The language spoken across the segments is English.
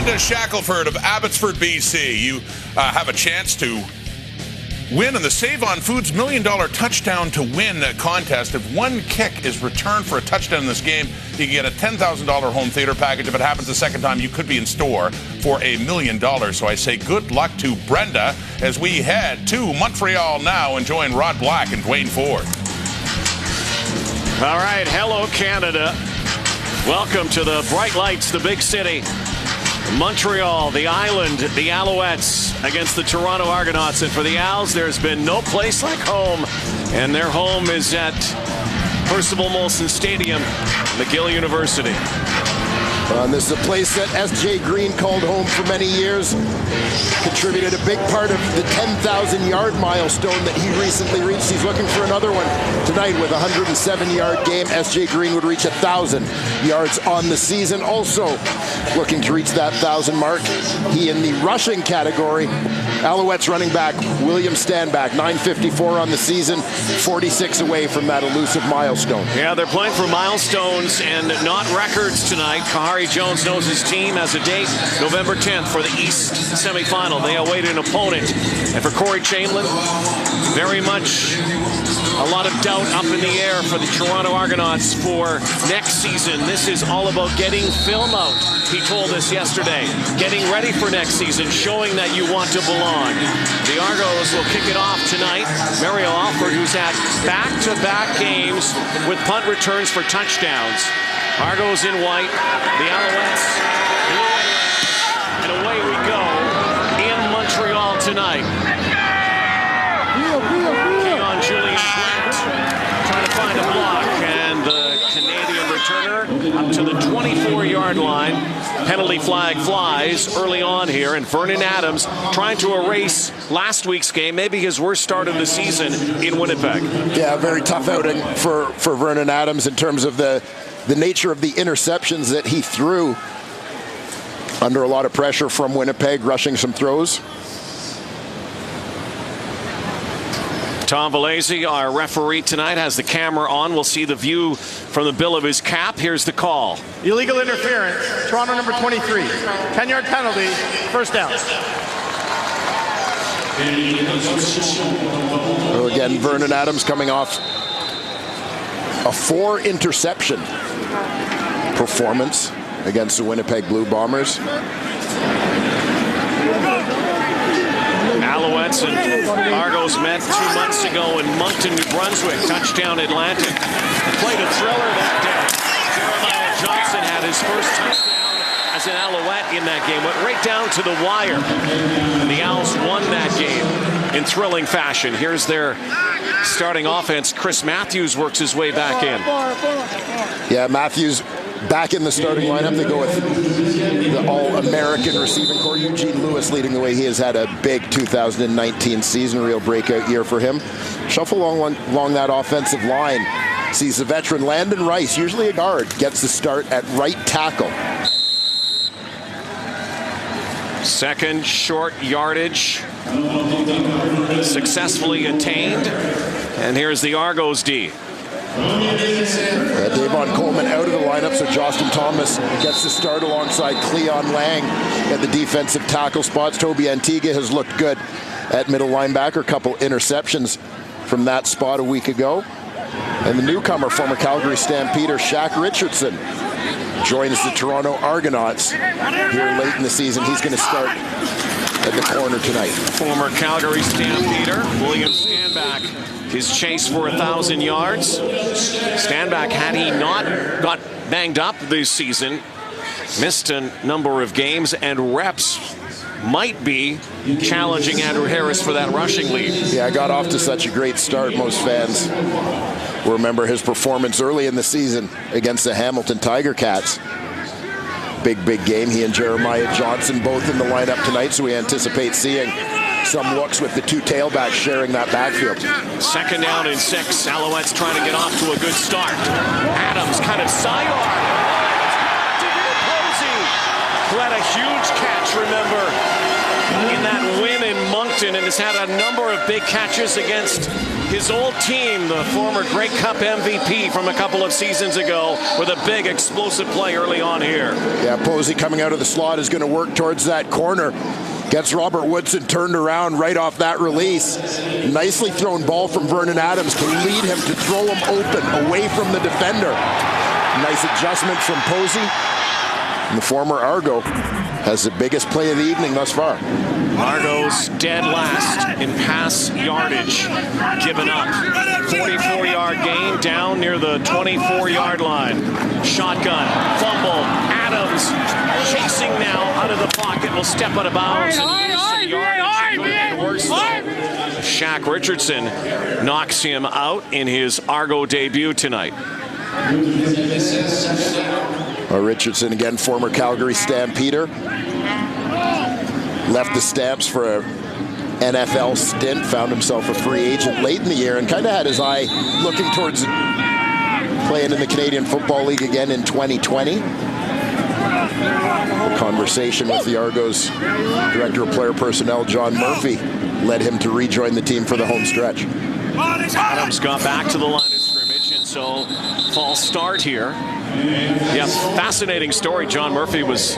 Brenda Shackelford of Abbotsford, BC. You have a chance to win in the Save on Foods $1 Million Touchdown to Win contest. If one kick is returned for a touchdown in this game, you can get a $10,000 home theater package. If it happens the second time, you could be in store for $1 million. So I say good luck to Brenda as we head to Montreal now and join Rod Black and Dwayne Ford. All right, hello Canada. Welcome to the bright lights, the big city. Montreal, the island, the Alouettes against the Toronto Argonauts. And for the Owls, there's been no place like home. And their home is at Percival Molson Stadium, McGill University. And this is a place that S.J. Green called home for many years. Contributed a big part of the 10,000-yard milestone that he recently reached. He's looking for another one tonight with a 107-yard game. S.J. Green would reach 1,000 yards on the season. Also looking to reach that 1,000 mark. He in the rushing category. Alouettes running back William Stanback, 954 on the season, 46 away from that elusive milestone. Yeah, they're playing for milestones and not records tonight. Kahari Jones knows his team has a date, November 10th for the East semifinal. They await an opponent. And for Corey Chamberlain, very much a lot of doubt up in the air for the Toronto Argonauts for next season. This is all about getting film out, he told us yesterday. Getting ready for next season, showing that you want to belong. The Argos will kick it off tonight. Mario Alford, who's had back-to-back games with punt returns for touchdowns. Argos in white, the Alouettes blue, and away we go in Montreal tonight. Keon Julian Grant trying to find a block, and the Canadian returner up to the 24-yard line. Penalty flag flies early on here, and Vernon Adams trying to erase last week's game, maybe his worst start of the season in Winnipeg. Yeah, very tough outing for Vernon Adams in terms of the nature of the interceptions that he threw under a lot of pressure from Winnipeg, rushing some throws. Tom Valazy, our referee tonight, has the camera on. We'll see the view from the bill of his cap. Here's the call. Illegal interference, Toronto number 23. 10-yard penalty, first down. So again, Vernon Adams coming off a 4-interception performance against the Winnipeg Blue Bombers. Alouettes and Argos met 2 months ago in Moncton, New Brunswick. Touchdown Atlantic. Played a thriller that day. Jeremiah Johnson had his first touchdown as an Alouette in that game. Went right down to the wire. And the Owls won that game in thrilling fashion. Here's their starting offense. Chris Matthews works his way back in. Yeah, Matthews back in the starting lineup. They go with the All-American receiving corps. Eugene Lewis leading the way. He has had a big 2019 season, real breakout year for him. Shuffle along that offensive line. Sees the veteran Landon Rice, usually a guard, gets the start at right tackle. Second short yardage successfully attained. And here's the Argos D. Davon Coleman out of the lineup, so Justin Thomas gets the start alongside Cleon Lang at the defensive tackle spots. Toby Antigua has looked good at middle linebacker. A couple interceptions from that spot a week ago. And the newcomer, former Calgary Stampeder Shaq Richardson, joins the Toronto Argonauts here late in the season. He's going to start at the corner tonight. Former Calgary Stampeder William Stanback. His chase for 1,000 yards. Stanback, had he not got banged up this season, missed a number of games, and reps might be challenging Andrew Harris for that rushing lead. Yeah, got off to such a great start. Most fans will remember his performance early in the season against the Hamilton Tiger Cats. Big game. He and Jeremiah Johnson both in the lineup tonight, so we anticipate seeing some looks with the two tailbacks sharing that backfield. Second down and 6. Alouettes trying to get off to a good start. Adams kind of sidearm. Who had a huge catch, remember, in that win in Moncton, and has had a number of big catches against his old team, the former Grey Cup MVP from a couple of seasons ago, with a big explosive play early on here. Yeah, Posey coming out of the slot is going to work towards that corner. Gets Robert Woodson turned around right off that release. Nicely thrown ball from Vernon Adams to lead him, to throw him open away from the defender. Nice adjustment from Posey. And the former Argo has the biggest play of the evening thus far. Argos dead last in pass yardage given up. 44-yard gain down near the 24-yard line. Shotgun, fumble, Adams chasing now out of the pocket, will step out of bounds and lose some yardage. Shaq Richardson knocks him out in his Argo debut tonight. Richardson, again, former Calgary Stampeder. Left the Stamps for an NFL stint, found himself a free agent late in the year, and kind of had his eye looking towards playing in the Canadian Football League again in 2020. A conversation with the Argos Director of Player Personnel, John Murphy, led him to rejoin the team for the home stretch. Adams got back to the line of scrimmage, and so false start here. Yeah, fascinating story. John Murphy was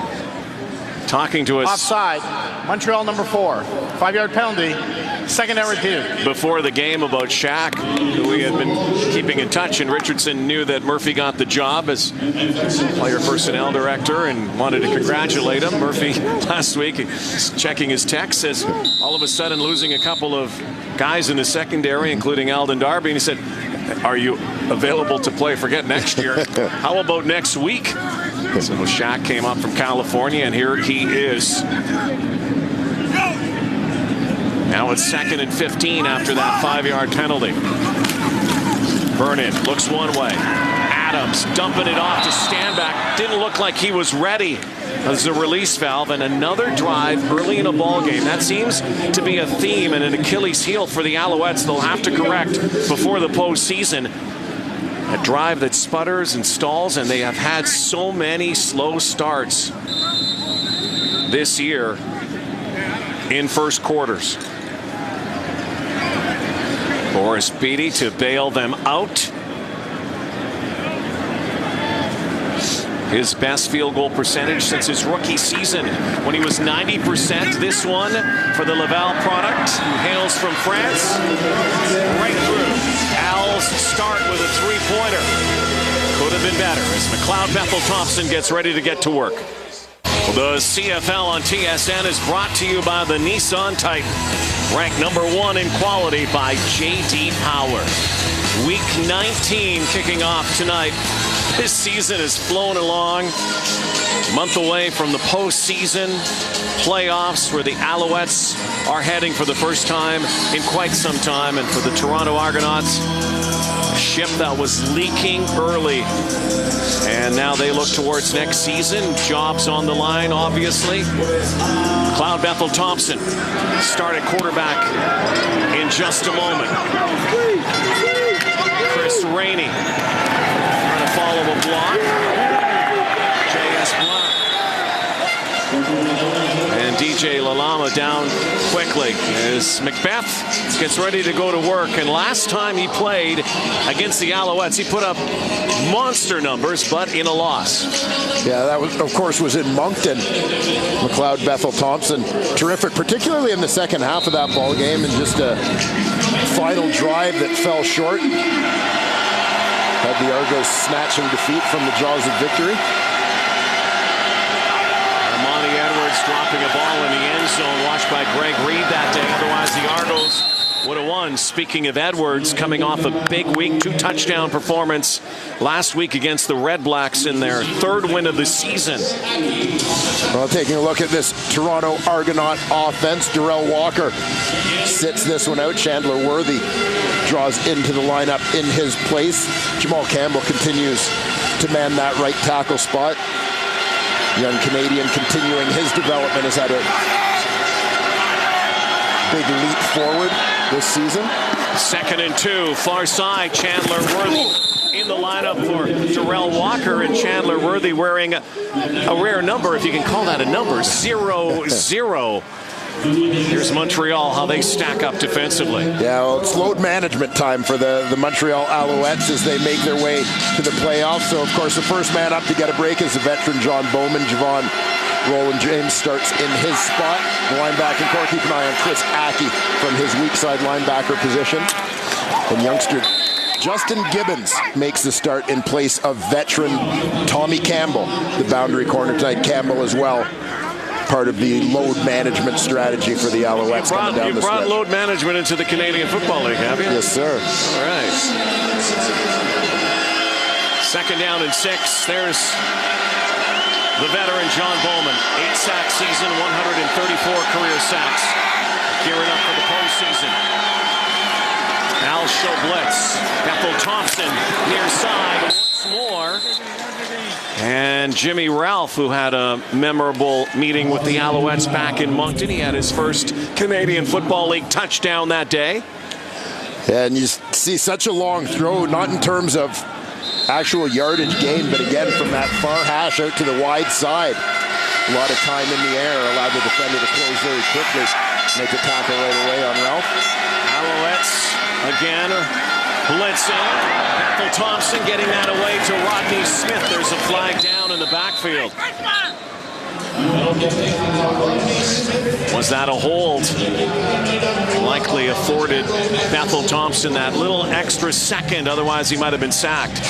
talking to us. Offside. Montreal number 4. 5-yard penalty. Second error due. Before the game about Shaq, who we had been keeping in touch, and Richardson knew that Murphy got the job as player personnel director and wanted to congratulate him. Murphy last week, checking his text, says all of a sudden losing a couple of guys in the secondary, including Alden Darby, and he said, "Are you available to play? Forget next year. How about next week?" So Shaq came up from California, and here he is. Now it's 2nd and 15 after that 5-yard penalty. Vernon looks one way. Adams dumping it off to Stanback. Didn't look like he was ready as a release valve, and another drive early in a ball game. That seems to be a theme and an Achilles heel for the Alouettes they'll have to correct before the postseason. A drive that sputters and stalls, and they have had so many slow starts this year in first quarters. Boris Beattie to bail them out. His best field goal percentage since his rookie season when he was 90%. This one for the Laval product, who hails from France. Right through. Al's start with a three-pointer. Could have been better as McLeod Bethel-Thompson gets ready to get to work. The CFL on TSN is brought to you by the Nissan Titan. Ranked number 1 in quality by J.D. Power. Week 19 kicking off tonight. This season has flown along. A month away from the postseason playoffs, where the Alouettes are heading for the first time in quite some time. And for the Toronto Argonauts, a ship that was leaking early. And now they look towards next season. Jobs on the line, obviously. McLeod Bethel-Thompson start at quarterback in just a moment. Chris Rainey trying to follow a block. J.S. Blount. And DJ Lalama down quickly as Macbeth gets ready to go to work. And last time he played against the Alouettes, he put up monster numbers, but in a loss. Yeah, that was, of course, was in Moncton. McLeod Bethel-Thompson, terrific, particularly in the second half of that ball game, and just a final drive that fell short. Had the Argos snatching defeat from the jaws of victory. Dropping a ball in the end zone, watched by Greg Reed that day. Otherwise, the Argos would have won. Speaking of Edwards, coming off a big week, 2-touchdown performance last week against the Red Blacks in their 3rd win of the season. Well, taking a look at this Toronto Argonaut offense, Darrell Walker sits this one out. Chandler Worthy draws into the lineup in his place. Jamal Campbell continues to man that right tackle spot. Young Canadian continuing his development, has had a big leap forward this season. 2nd and 2, far side, Chandler Worthy in the lineup for Darrell Walker, and Chandler Worthy wearing a rare number, if you can call that a number, 0-0. Here's Montreal, how they stack up defensively. Yeah, well, it's load management time for the Montreal Alouettes as they make their way to the playoffs. So, of course, the first man up to get a break is the veteran John Bowman. Javon Roland James starts in his spot. The linebacking core, keep an eye on Chris Aki from his weak side linebacker position. And youngster Justin Gibbons makes the start in place of veteran Tommy Campbell, the boundary corner tonight. Campbell as well, part of the load management strategy for the Alouettes coming down the stretch. You brought load management into the Canadian Football League, have you? Yes, sir. All right. 2nd down and 6. There's the veteran John Bowman. 8-sack season, 134 career sacks. Gearing up for the postseason. Al show blitz. Bethel Thompson near side once more. And Jimmy Ralph, who had a memorable meeting with the Alouettes back in Moncton. He had his first Canadian Football League touchdown that day. And you see such a long throw, not in terms of actual yardage gain, but again from that far hash out to the wide side. A lot of time in the air, allowed the defender to close very quickly. Make a tackle right away on Ralph. Alouettes again blitzing. Bethel Thompson getting that away to Rodney Smith. There's a flag down in the backfield. Was that a hold? Likely afforded Bethel Thompson that little extra second, otherwise he might have been sacked.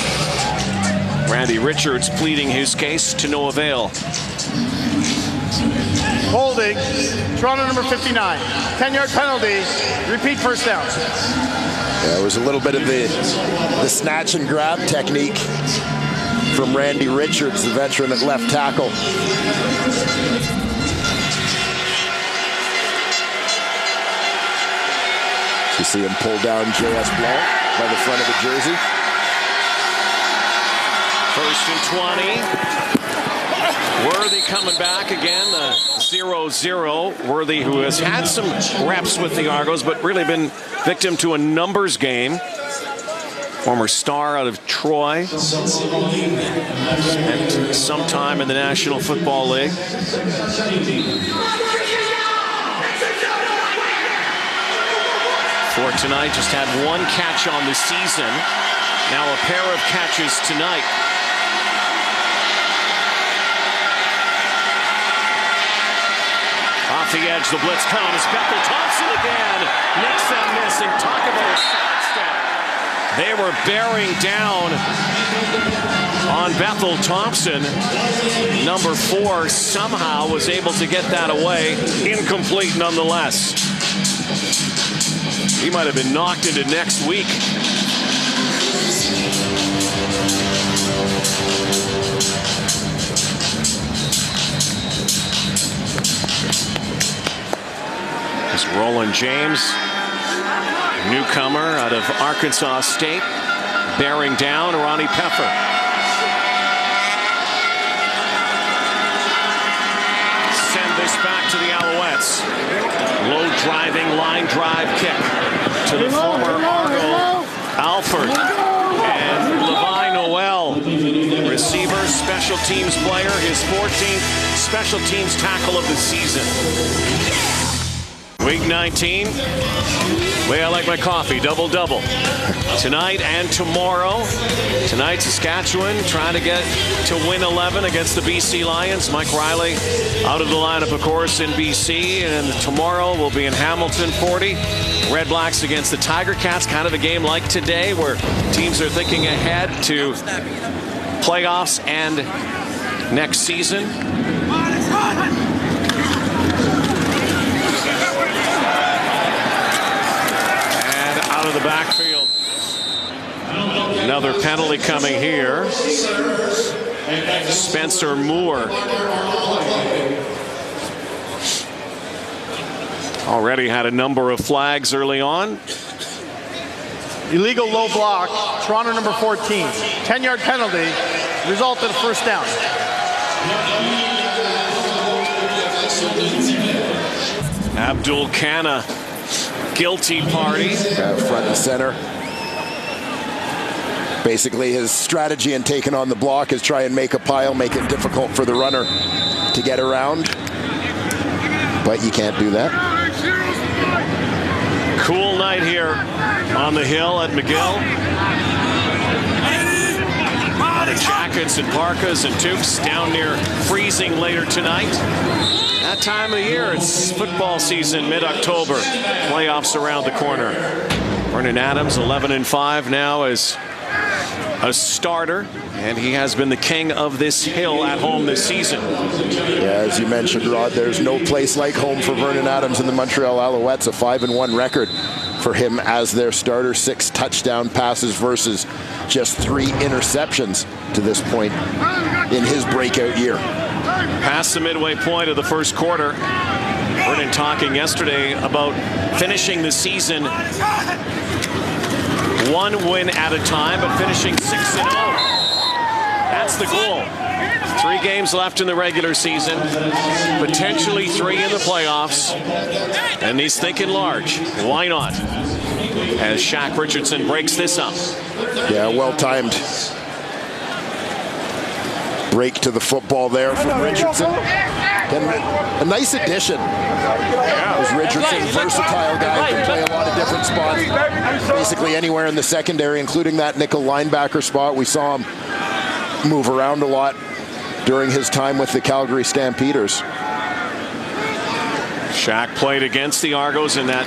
Randy Richards pleading his case to no avail. Holding, Toronto number 59. 10-yard penalty, repeat first down. Yeah, it was a little bit of the snatch and grab technique from Randy Richards, the veteran at left tackle. You see him pull down J.S. Blanc by the front of the jersey. 1st and 20. Worthy coming back again, 0-0. Worthy, who has had some reps with the Argos, but really been victim to a numbers game. Former star out of Troy. Spent some time in the National Football League. For tonight, just had 1 catch on the season. Now a pair of catches tonight. Off the edge, the blitz comes. Bethel Thompson again. Makes them miss, and talk about a sidestep. They were bearing down on Bethel Thompson. Number 4 somehow was able to get that away. Incomplete nonetheless. He might have been knocked into next week. It's Roland James, newcomer out of Arkansas State, bearing down Ronnie Peffer. Send this back to the Alouettes. Low driving line drive kick to the former Argo Alford. And Levi Noel, receiver, special teams player, his 14th special teams tackle of the season. Week 19, way I like my coffee, double-double. Tonight and tomorrow. Tonight, Saskatchewan trying to get to win 11 against the BC Lions. Mike Riley out of the lineup, of course, in BC. And tomorrow we'll be in Hamilton, 40. Red Blacks against the Tiger Cats. Kind of a game like today where teams are thinking ahead to playoffs and next season. Out of the backfield. Another penalty coming here. Spencer Moore. Already had a number of flags early on. Illegal low block, Toronto number 14. 10-yard penalty, result in a first down. Abdul Khanna. Guilty party. Front and center. Basically, his strategy in taking on the block is try and make a pile, make it difficult for the runner to get around. But you can't do that. Cool night here on the hill at McGill. A lot of jackets and parkas and toques, down near freezing later tonight. That time of year, it's football season, mid-October. Playoffs around the corner. Vernon Adams, 11-5 now as a starter, and he has been the king of this hill at home this season. Yeah, as you mentioned, Rod, there's no place like home for Vernon Adams and the Montreal Alouettes. A 5-1 record for him as their starter. 6 touchdown passes versus just 3 interceptions to this point in his breakout year. Past the midway point of the first quarter, Vernon talking yesterday about finishing the season 1 win at a time, but finishing 6-0. That's the goal. 3 games left in the regular season, potentially 3 in the playoffs, and he's thinking large. Why not? As Shaq Richardson breaks this up. Yeah, well-timed break to the football there from Richardson. And a nice addition. As Richardson, versatile guy, can play a lot of different spots. Basically anywhere in the secondary, including that nickel linebacker spot. We saw him move around a lot during his time with the Calgary Stampeders. Shaq played against the Argos in that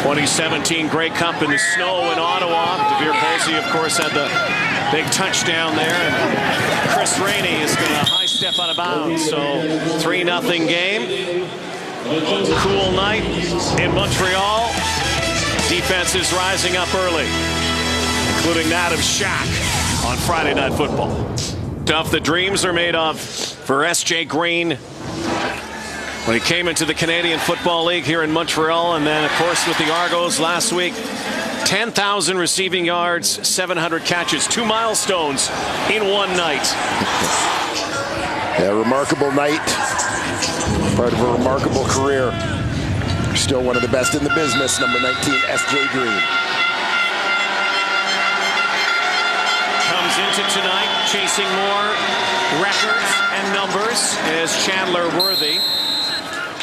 2017 Grey Cup in the snow in Ottawa. DeVere Posey, of course, had the big touchdown there. And Chris Rainey is going to high step out of bounds. So 3-0 game. Cool night in Montreal. Defense is rising up early, including that of Shaq on Friday Night Football. Stuff the dreams are made of for S.J. Green when he came into the Canadian Football League here in Montreal, and then, of course, with the Argos last week. 10,000 receiving yards, 700 catches, 2 milestones in one night. Yeah, remarkable night. Part of a remarkable career. Still one of the best in the business, number 19, S.J. Green. Comes into tonight chasing more records and numbers as Chandler Worthy.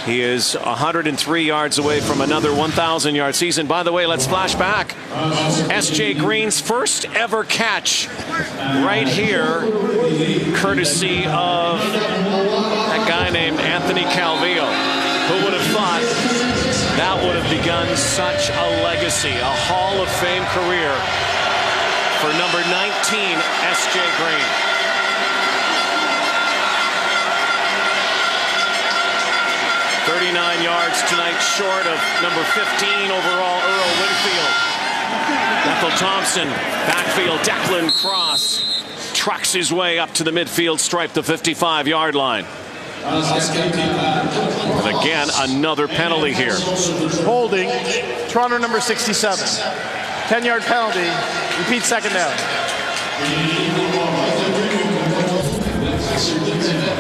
He is 103 yards away from another 1,000-yard season. By the way, let's flash back. S.J. Green's first ever catch right here, courtesy of that guy named Anthony Calvillo. Who would have thought that would have begun such a legacy, a Hall of Fame career for number 19, S.J. Green. 39 yards tonight short of number 15 overall, Earl Winfield. Ethel Thompson, backfield, Declan Cross trucks his way up to the midfield stripe, the 55-yard line. And again, another penalty here. Holding, Toronto number 67. 10-yard penalty, repeat second down.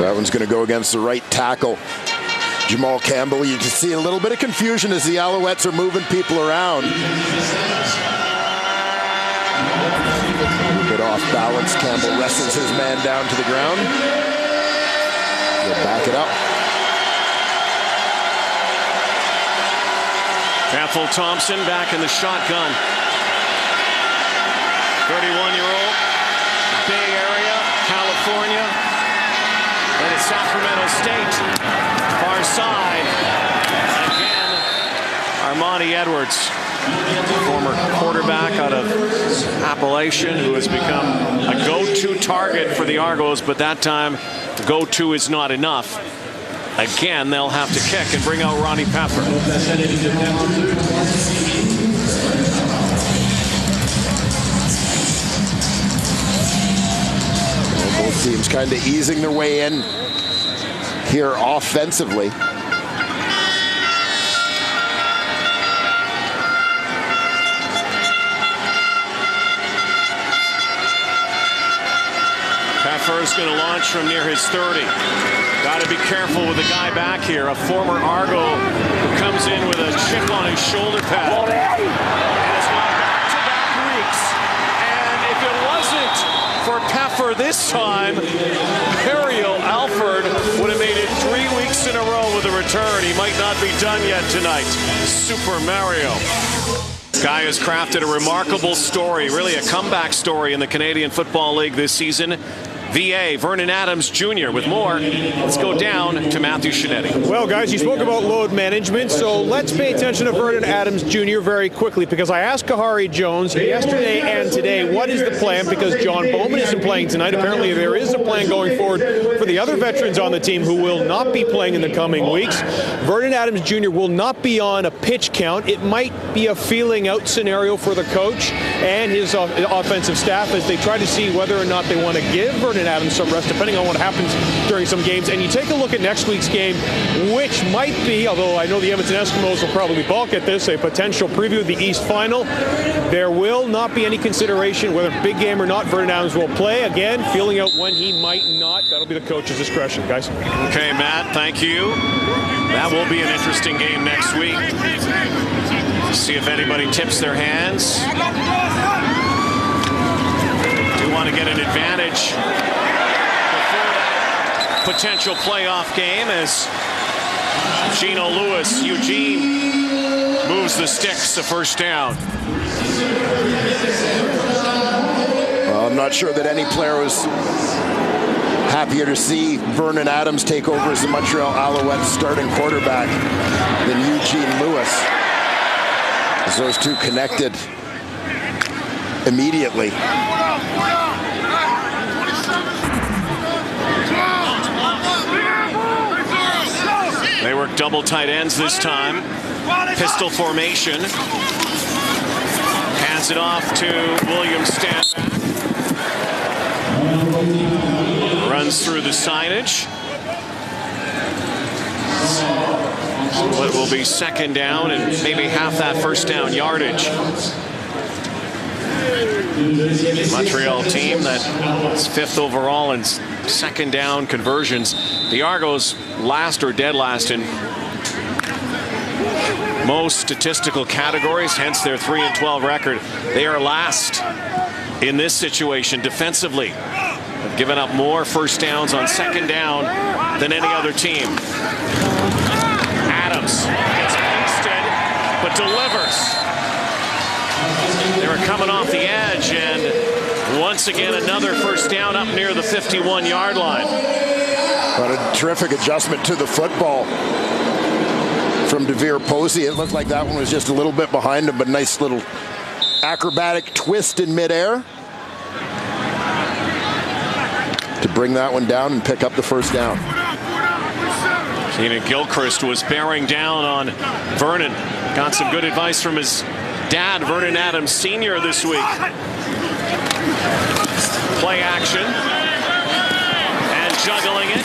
That one's going to go against the right tackle, Jamal Campbell. You can see a little bit of confusion as the Alouettes are moving people around. A bit off balance. Campbell wrestles his man down to the ground. He'll back it up. Ethel Thompson back in the shotgun. 31-year-old, Bay Area, California, and it's Sacramento State. Far side. Again, Armani Edwards, former quarterback out of Appalachian, who has become a go-to target for the Argos, but that time go-to is not enough. Again, they'll have to kick and bring out Ronnie Pepper. Both teams kind of easing their way in here offensively. Pepper is going to launch from near his 30. Got to be careful with the guy back here, a former Argo who comes in with a chip on his shoulder pad. And it's got back-to-back weeks. And if it wasn't for Pepper this time, Perio Alford would have made it 3 weeks in a row with a return. He might not be done yet tonight. Super Mario. Guy has crafted a remarkable story, really a comeback story in the Canadian Football League this season. VA, Vernon Adams Jr. with more. Let's go down to Matthew Shinetti. Well, guys, you spoke about load management, so let's pay attention to Vernon Adams Jr. very quickly, because I asked Kahari Jones yesterday and today, what is the plan? Because John Bowman isn't playing tonight. Apparently there is a plan going forward for the other veterans on the team who will not be playing in the coming weeks. Vernon Adams Jr. will not be on a pitch count. It might be a feeling out scenario for the coach and his offensive staff as they try to see whether or not they want to give Vernon Adams some rest, depending on what happens during some games. And you take a look at next week's game, which might be, although I know the Edmonton Eskimos will probably balk at this, a potential preview of the East Final. There will not be any consideration whether big game or not. Vernon Adams will play. Again, feeling out when he might not. That'll be the coach's discretion, guys. Okay, Matt, thank you. That will be an interesting game next week. See if anybody tips their hands. Do want to get an advantage before that potential playoff game as Gino Lewis, Eugene, moves the sticks to first down. Well, I'm not sure that any player was happier to see Vernon Adams take over as the Montreal Alouettes starting quarterback than Eugene Lewis, as those two connected immediately. They work double tight ends this time. Pistol formation. Hands it off to William Stanback. Runs through the signage. So it will be second down and maybe half that first down yardage. Montreal team that's 5th overall in second down conversions. The Argos last or dead last in most statistical categories, hence their 3-12 record. They are last in this situation defensively. They've given up more first downs on second down than any other team. Adams gets pasted, but delivers. They were coming off the edge, and once again another first down up near the 51-yard line. But a terrific adjustment to the football from DeVere Posey. It looked like that one was just a little bit behind him, but nice little acrobatic twist in midair to bring that one down and pick up the first down. Keenan Gilchrist was bearing down on Vernon. Got some good advice from his dad, Vernon Adams Sr. this week. Play action. And juggling it.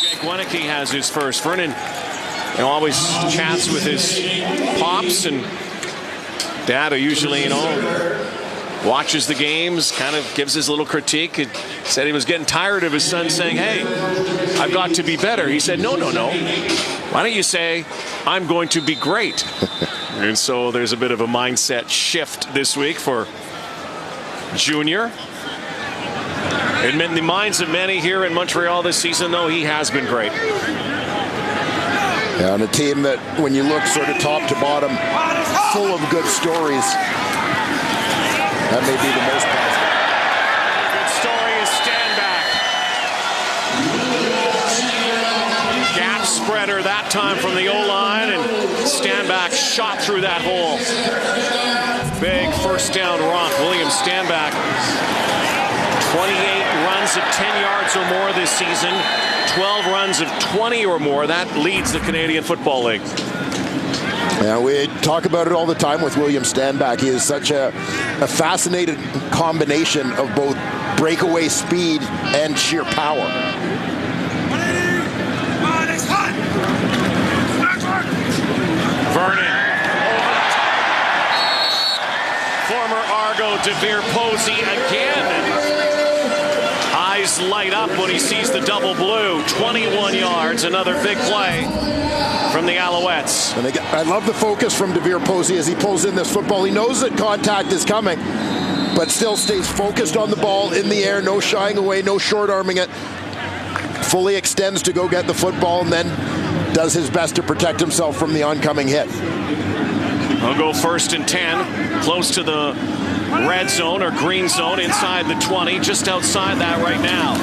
Jake Wenicky has his first. Vernon always chats with his pops, and dad, who usually, watches the games, kind of gives his little critique. He said he was getting tired of his son saying, hey, I've got to be better. He said, no. Why don't you say, I'm going to be great? And so there's a bit of a mindset shift this week for Junior. In the minds of many here in Montreal this season, though, he has been great. Yeah, on a team that, when you look sort of top to bottom, full of good stories, that may be the most positive. Good story is Stanback. Gap spreader that time from the O-line, and Stanback shot through that hole. Big first down romp. William Stanback, 28 runs of 10 yards or more this season, 12 runs of 20 or more. That leads the Canadian Football League. Yeah, we talk about it all the time with William Stanback. He is such a fascinating combination of both breakaway speed and sheer power. Vernon. Former Argo DeVere Posey again. Eyes light up when he sees the double blue. 21 yards, another big play from the Alouettes. And I love the focus from DeVere Posey as he pulls in this football. He knows that contact is coming, but still stays focused on the ball in the air, no shying away, no short arming it. Fully extends to go get the football, and then does his best to protect himself from the oncoming hit. They'll go 1st and 10, close to the red zone or green zone, inside the 20, just outside that right now.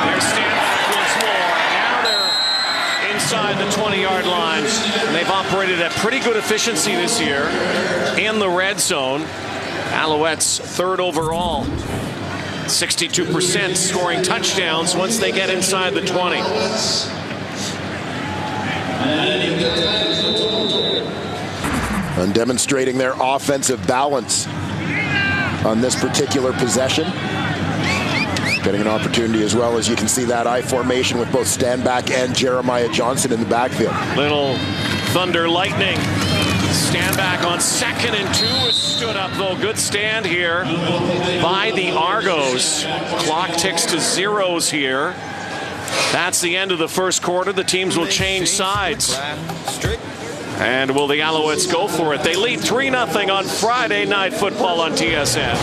There's Stanback once more. Now they're inside the 20-yard line. And they've operated at pretty good efficiency this year in the red zone. Alouettes 3rd overall. 62% scoring touchdowns once they get inside the 20. And demonstrating their offensive balance on this particular possession. Getting an opportunity as well, as you can see that I formation with both Stanback and Jeremiah Johnson in the backfield. Little thunder lightning. Stanback on 2nd and 2 is stood up, though. Good stand here by the Argos. Clock ticks to zeros here. That's the end of the first quarter. The teams will change sides. And will the Alouettes go for it? They lead 3-0 on Friday Night Football on TSN.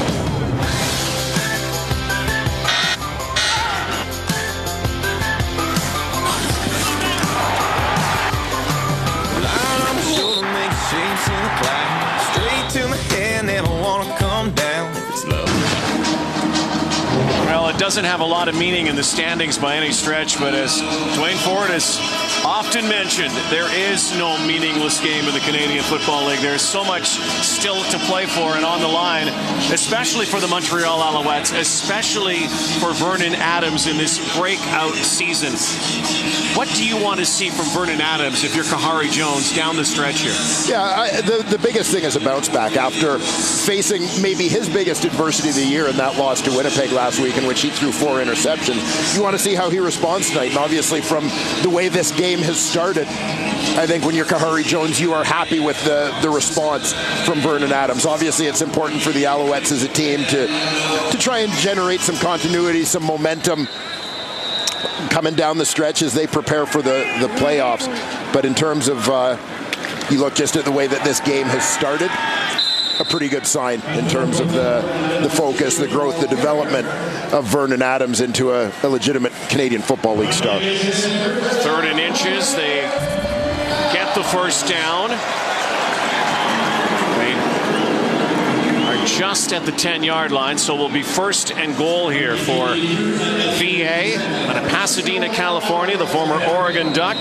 Well, it doesn't have a lot of meaning in the standings by any stretch, but as Dwayne Ford has often mentioned, there is no meaningless game in the Canadian Football League. There's so much still to play for and on the line, especially for the Montreal Alouettes, especially for Vernon Adams in this breakout season. What do you want to see from Vernon Adams if you're Kahari Jones down the stretch here? Yeah, the biggest thing is a bounce back after facing maybe his biggest adversity of the year in that loss to Winnipeg last week, in which he threw 4 interceptions. You want to see how he responds tonight, and obviously from the way this game has started, I think when you're Kahari Jones, you are happy with the response from Vernon Adams. Obviously, it's important for the Alouettes as a team to try and generate some continuity, some momentum coming down the stretch as they prepare for the playoffs. But in terms of, you look just at the way that this game has started, a pretty good sign in terms of the focus, the growth, the development of Vernon Adams into a legitimate Canadian Football League star. 3rd and inches, they get the first down. They are just at the 10-yard line, so will be 1st and goal here for VA out of Pasadena, California. The former Oregon Duck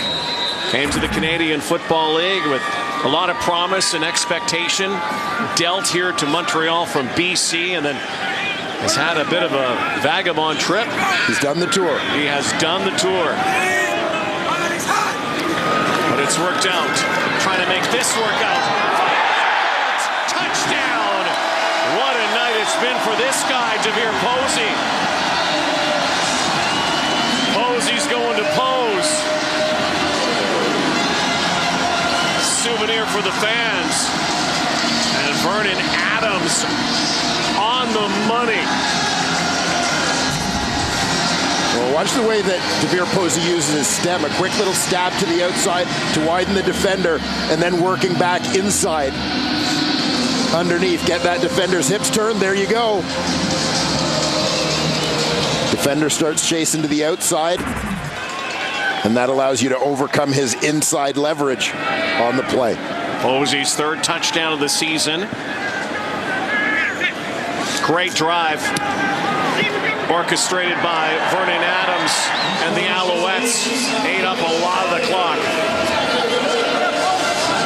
came to the Canadian Football League with a lot of promise and expectation, dealt here to Montreal from BC, and then has had a bit of a vagabond trip. He's done the tour. He has done the tour. But it's worked out. Trying to make this work out. Touchdown! What a night it's been for this guy, Devere Posey. Posey's going to pose. Souvenir for the fans. And Vernon Adams on the money. Well, watch the way that Devere Posey uses his stem. A quick little stab to the outside to widen the defender, and then working back inside. Underneath, get that defender's hips turned. There you go. Defender starts chasing to the outside, and that allows you to overcome his inside leverage on the play. Posey's 3rd touchdown of the season. Great drive orchestrated by Vernon Adams, and the Alouettes ate up a lot of the clock.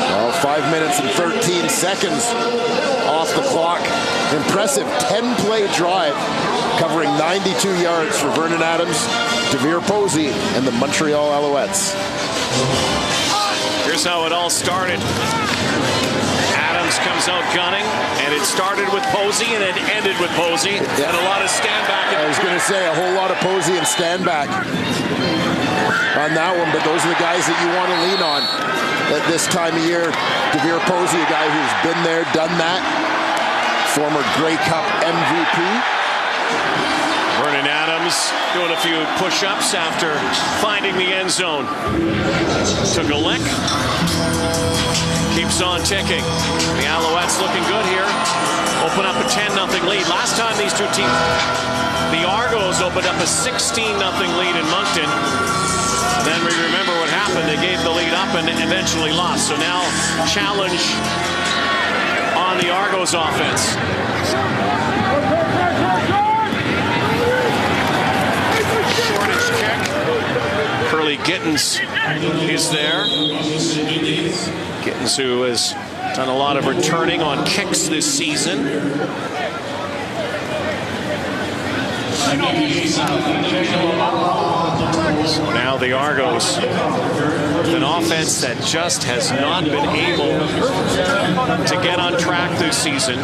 Well, 5 minutes and 13 seconds off the clock. Impressive 10-play drive covering 92 yards for Vernon Adams, Devere Posey, and the Montreal Alouettes. Here's how it all started. Adams comes out gunning, and it started with Posey and it ended with Posey, and a lot of Stanback. I was going to say a whole lot of Posey and Stanback on that one, but those are the guys that you want to lean on at this time of year. Devere Posey, a guy who's been there, done that, former Grey Cup MVP. Vernon Adams doing a few push-ups after finding the end zone. Took a lick. Keeps on ticking. The Alouettes looking good here. Open up a 10-0 lead. Last time these two teams, the Argos opened up a 16-0 lead in Moncton. Then we remember what happened. They gave the and eventually lost. So now challenge on the Argos offense. Shortage kick. Curly Gittens is there. Gittens, who has done a lot of returning on kicks this season. So now the Argos with an offense that just has not been able to get on track this season.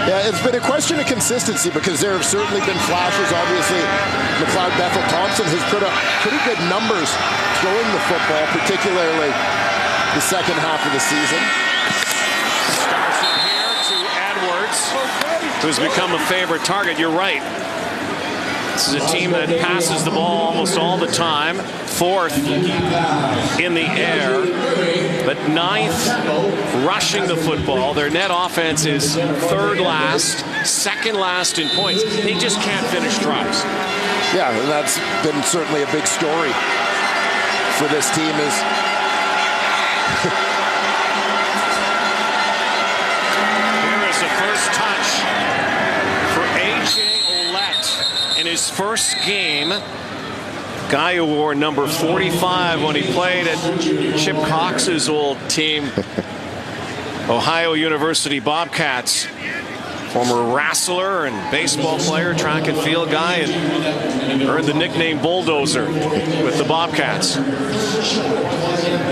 Yeah, it's been a question of consistency because there have certainly been flashes. Obviously, McLeod Bethel Thompson has put up pretty good numbers throwing the football, particularly the second half of the season. Starts it here to Edwards, who's become a favorite target. You're right. This is a team that passes the ball almost all the time. Fourth in the air, but ninth rushing the football. Their net offense is third last, second last in points. They just can't finish drives. Yeah, and that's been certainly a big story for this team. Is here is the first touch for A.J. Oulette in his first game. Guy who wore number 45 when he played at Chip Cox's old team, Ohio University Bobcats. Former wrestler and baseball player, track and field guy, and earned the nickname Bulldozer with the Bobcats.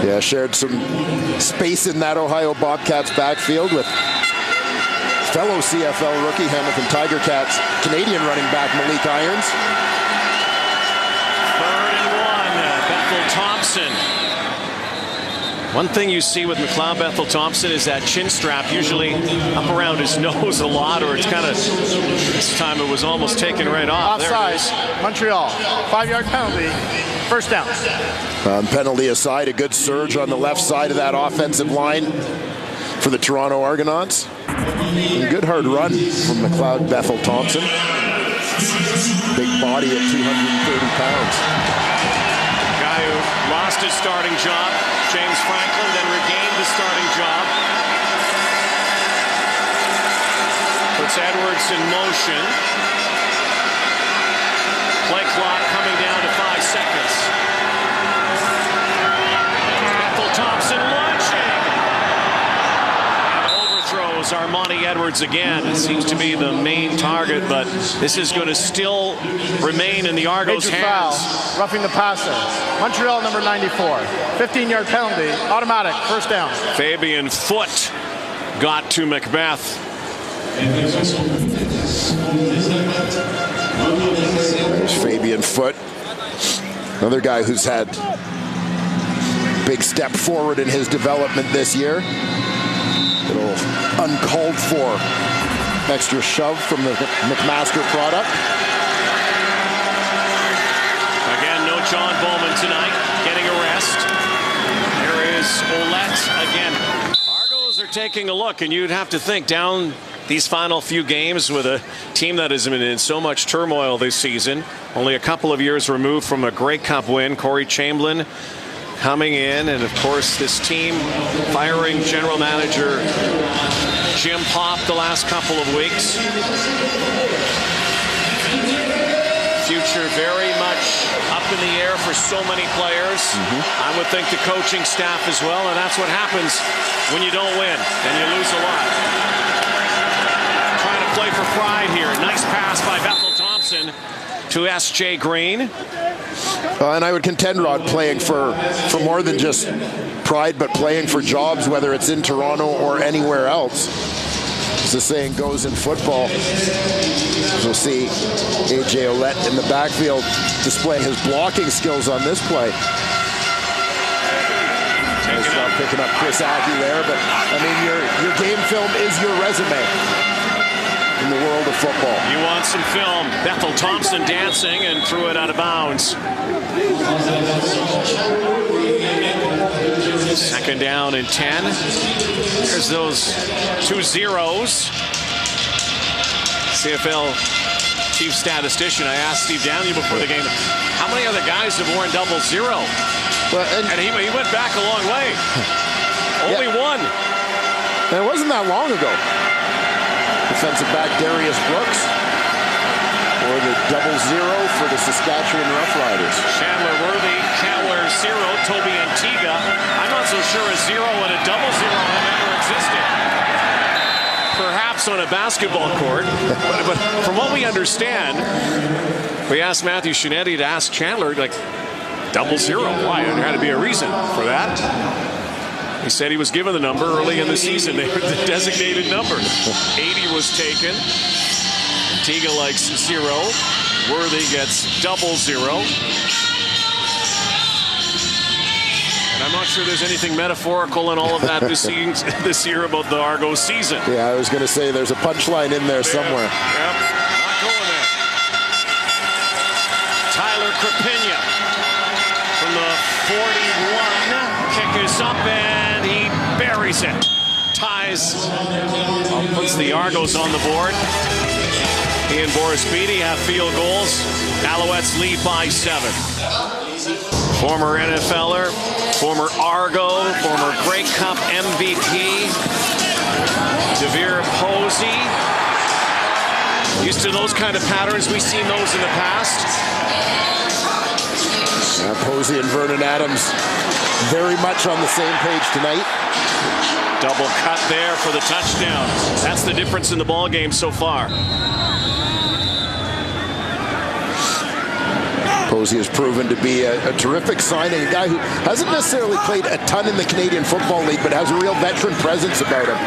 yeah, shared some space in that Ohio Bobcats backfield with fellow CFL rookie Hamilton Tiger Cats Canadian running back Malik Irons. 3rd and 1, Bethel Thompson. One thing you see with McLeod Bethel Thompson is that chin strap usually up around his nose a lot, or it's kind of, this time it was almost taken right off. Offside, Montreal, 5-yard penalty, first down. Penalty aside, a good surge on the left side of that offensive line for the Toronto Argonauts. A good hard run from McLeod Bethel Thompson. Big body at 230 pounds. Guy who lost his starting job, James Franklin, then regained the starting job. Puts Edwards in motion. Play clock coming down to 5 seconds. Bethel Thompson launching. And overthrows Armani Edwards again. It seems to be the main target, but this is going to still remain in the Argos' Major hands. foul, roughing the passer. Montreal, number 94. 15-yard penalty, automatic, first down. Fabian Foote got to Macbeth. There's Fabian Foote, another guy who's had big step forward in his development this year. Little uncalled for extra shove from the McMaster product. Again, no John Bowman tonight, getting a rest. There is Oulette again. Argos are taking a look, and you'd have to think down these final few games with a team that has been in so much turmoil this season. Only a couple of years removed from a Grey Cup win. Corey Chamberlain coming in, and of course this team firing general manager Jim Pop the last couple of weeks. Future very much up in the air for so many players. I would think the coaching staff as well, and that's what happens when you don't win and you lose a lot. Trying to play for pride here. Nice pass by Bethel Thompson to S.J. Green. And I would contend, Rod, playing for more than just pride, but playing for jobs, whether it's in Toronto or anywhere else. As the saying goes in football, we'll see A.J. Oulette in the backfield displaying his blocking skills on this play. Picking up Chris Aki there, but I mean, your game film is your resume in the world of football. You want some film. Bethel Thompson dancing and threw it out of bounds. 2nd down and 10. There's those 2 zeros. CFL chief statistician, I asked Steve Downey before the game, how many other guys have worn 00? Well, and he went back a long way. Only one. And it wasn't that long ago. Defensive back Darius Brooks, or the 0-0 for the Saskatchewan Roughriders. Chandler Worthy, Chandler 0, Toby Antigua. I'm not so sure a 0 and a 0-0 have ever existed. Perhaps on a basketball court, but from what we understand, we asked Matthew Shinetti to ask Chandler, like, 0-0. Why? There had to be a reason for that. He said he was given the number early in the season. They were the designated number. 80 was taken. Antigua likes 0. Worthy gets 0-0. And I'm not sure there's anything metaphorical in all of that this year about the Argo season. Yeah, I was going to say there's a punchline in there somewhere. Yep, not going there. Tyler Krapina from the 41. Kick is up and he buries it. Ties. Puts the Argos on the board. He and Boris Beatty have field goals. Alouettes lead by 7. Former NFLer, former Argo, former Grey Cup MVP, DeVere Posey. Used to those kind of patterns. We've seen those in the past. Posey and Vernon Adams very much on the same page tonight. Double cut there for the touchdown. That's the difference in the ball game so far. Posey has proven to be a terrific signing, a guy who hasn't necessarily played a ton in the Canadian Football League, but has a real veteran presence about him.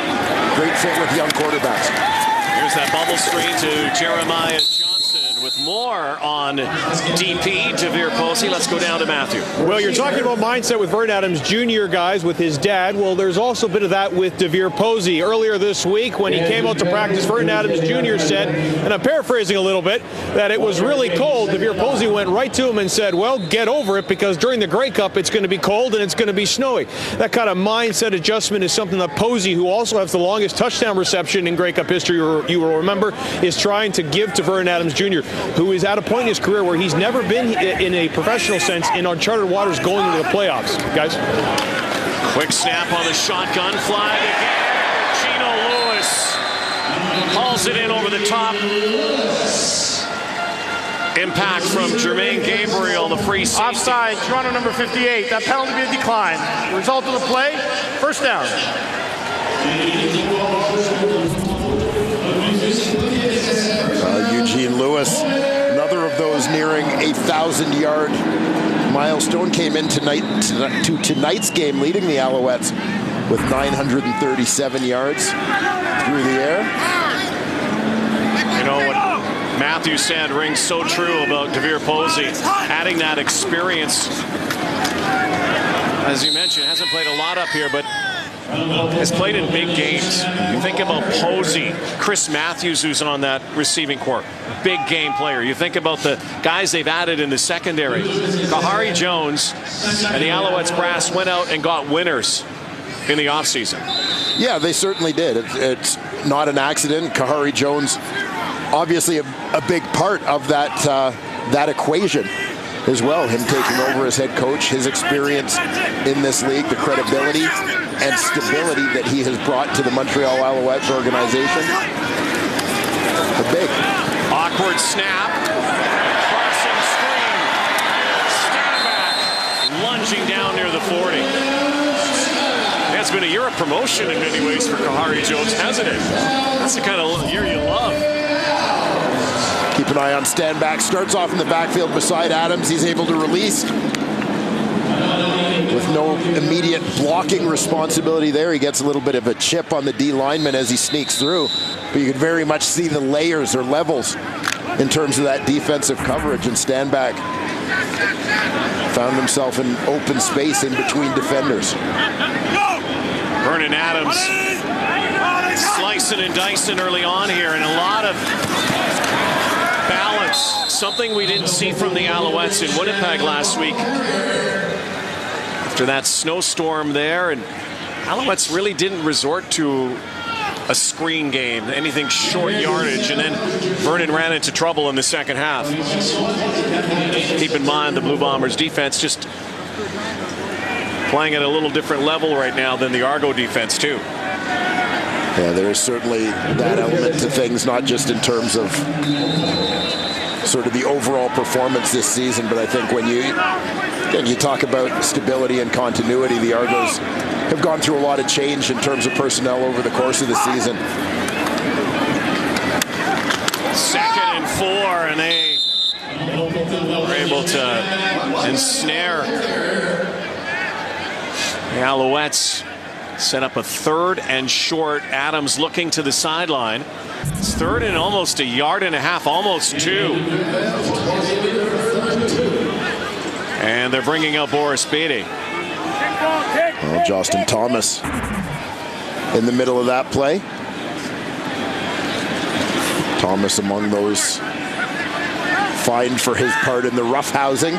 Great fit with young quarterbacks. Here's that bubble screen to Jeremiah Johnson with more on DP, DeVere Posey. Let's go down to Matthew. Well, you're talking about mindset with Vernon Adams Jr., guys, with his dad. Well, there's also a bit of that with DeVere Posey. Earlier this week, when he came out to practice, Vernon Adams Jr. said, and I'm paraphrasing a little bit, that it was really cold. DeVere Posey went right to him and said, well, get over it, because during the Grey Cup, it's going to be cold and it's going to be snowy. That kind of mindset adjustment is something that Posey, who also has the longest touchdown reception in Grey Cup history, you will remember, is trying to give to Vernon Adams Jr., who is at a point in his career where he's never been in a professional sense in uncharted waters going into the playoffs. Guys? Quick snap on the shotgun. Flag again. Chino Lewis hauls it in over the top. Impact from Jermaine Gabriel, the free safety. Offside, Toronto number 58. That penalty be a decline. The result of the play, first down. Eugene Lewis, another of those nearing a 1,000-yard milestone, came in to tonight's game leading the Alouettes with 937 yards through the air. You know what Matthew said rings so true about DeVere Posey, adding that experience. As you mentioned, hasn't played a lot up here, but has played in big games. You think about Posey, Chris Matthews, who's on that receiving corps, big game player. You think about the guys they've added in the secondary. Kahari Jones and the Alouettes brass went out and got winners in the offseason. Yeah, they certainly did. It's not an accident. Kahari Jones, obviously a big part of that equation as well. Him taking over as head coach, his experience in this league, the credibility and stability that he has brought to the Montreal Alouettes organization. Big. Awkward snap. Crossing screen. Stand back. Lunging down near the 40. It's been a year of promotion in many ways for Kahari Jones, hasn't it? That's the kind of year you love. Keep an eye on stand back. Starts off in the backfield beside Adams. He's able to release with no immediate blocking responsibility there. He gets a little bit of a chip on the D lineman as he sneaks through, but you can very much see the layers or levels in terms of that defensive coverage, and stand back found himself in open space in between defenders. Vernon Adams slicing and dicing early on here, and a lot of balance, something we didn't see from the Alouettes in Winnipeg last week. After that snowstorm there, and Alouettes really didn't resort to a screen game, anything short yardage, and then Vernon ran into trouble in the second half. Keep in mind the Blue Bombers defense just playing at a little different level right now than the Argo defense too. Yeah, there is certainly that element to things, not just in terms of sort of the overall performance this season, but I think when you talk about stability and continuity, the Argos have gone through a lot of change in terms of personnel over the course of the season. 2nd and 4, and they were able to ensnare the Alouettes. Set up a 3rd and short. Adams looking to the sideline. It's 3rd and almost 1.5 yards, almost 2. And they're bringing up Boris Beatty. Well, Justin Thomas in the middle of that play. Thomas among those fined for his part in the roughhousing.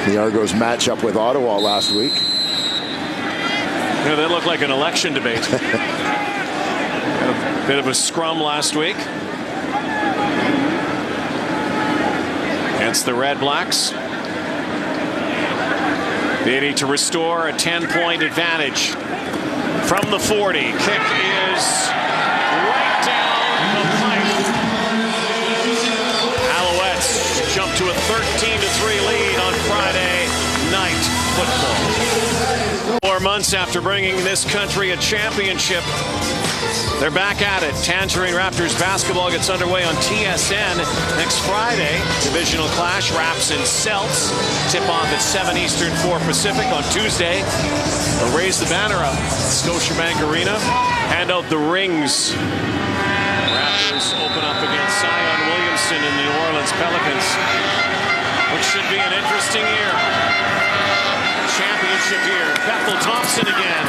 The Argos match up with Ottawa last week. You know, that looked like an election debate. A bit of a scrum last week against the Red Blacks. They need to restore a 10-point advantage from the 40. Kick is right down the pipe. Alouettes jump to a 13-3 lead on Friday night football. 4 months after bringing this country a championship, they're back at it. Tangerine Raptors basketball gets underway on TSN next Friday. Divisional clash, Raps and Celts. Tip off at 7 Eastern, 4 Pacific on Tuesday. They'll raise the banner up at Scotiabank Arena. Hand out the rings. Raptors open up against Zion Williamson and the New Orleans Pelicans, which should be an interesting year. Championship year. Bethel Thompson again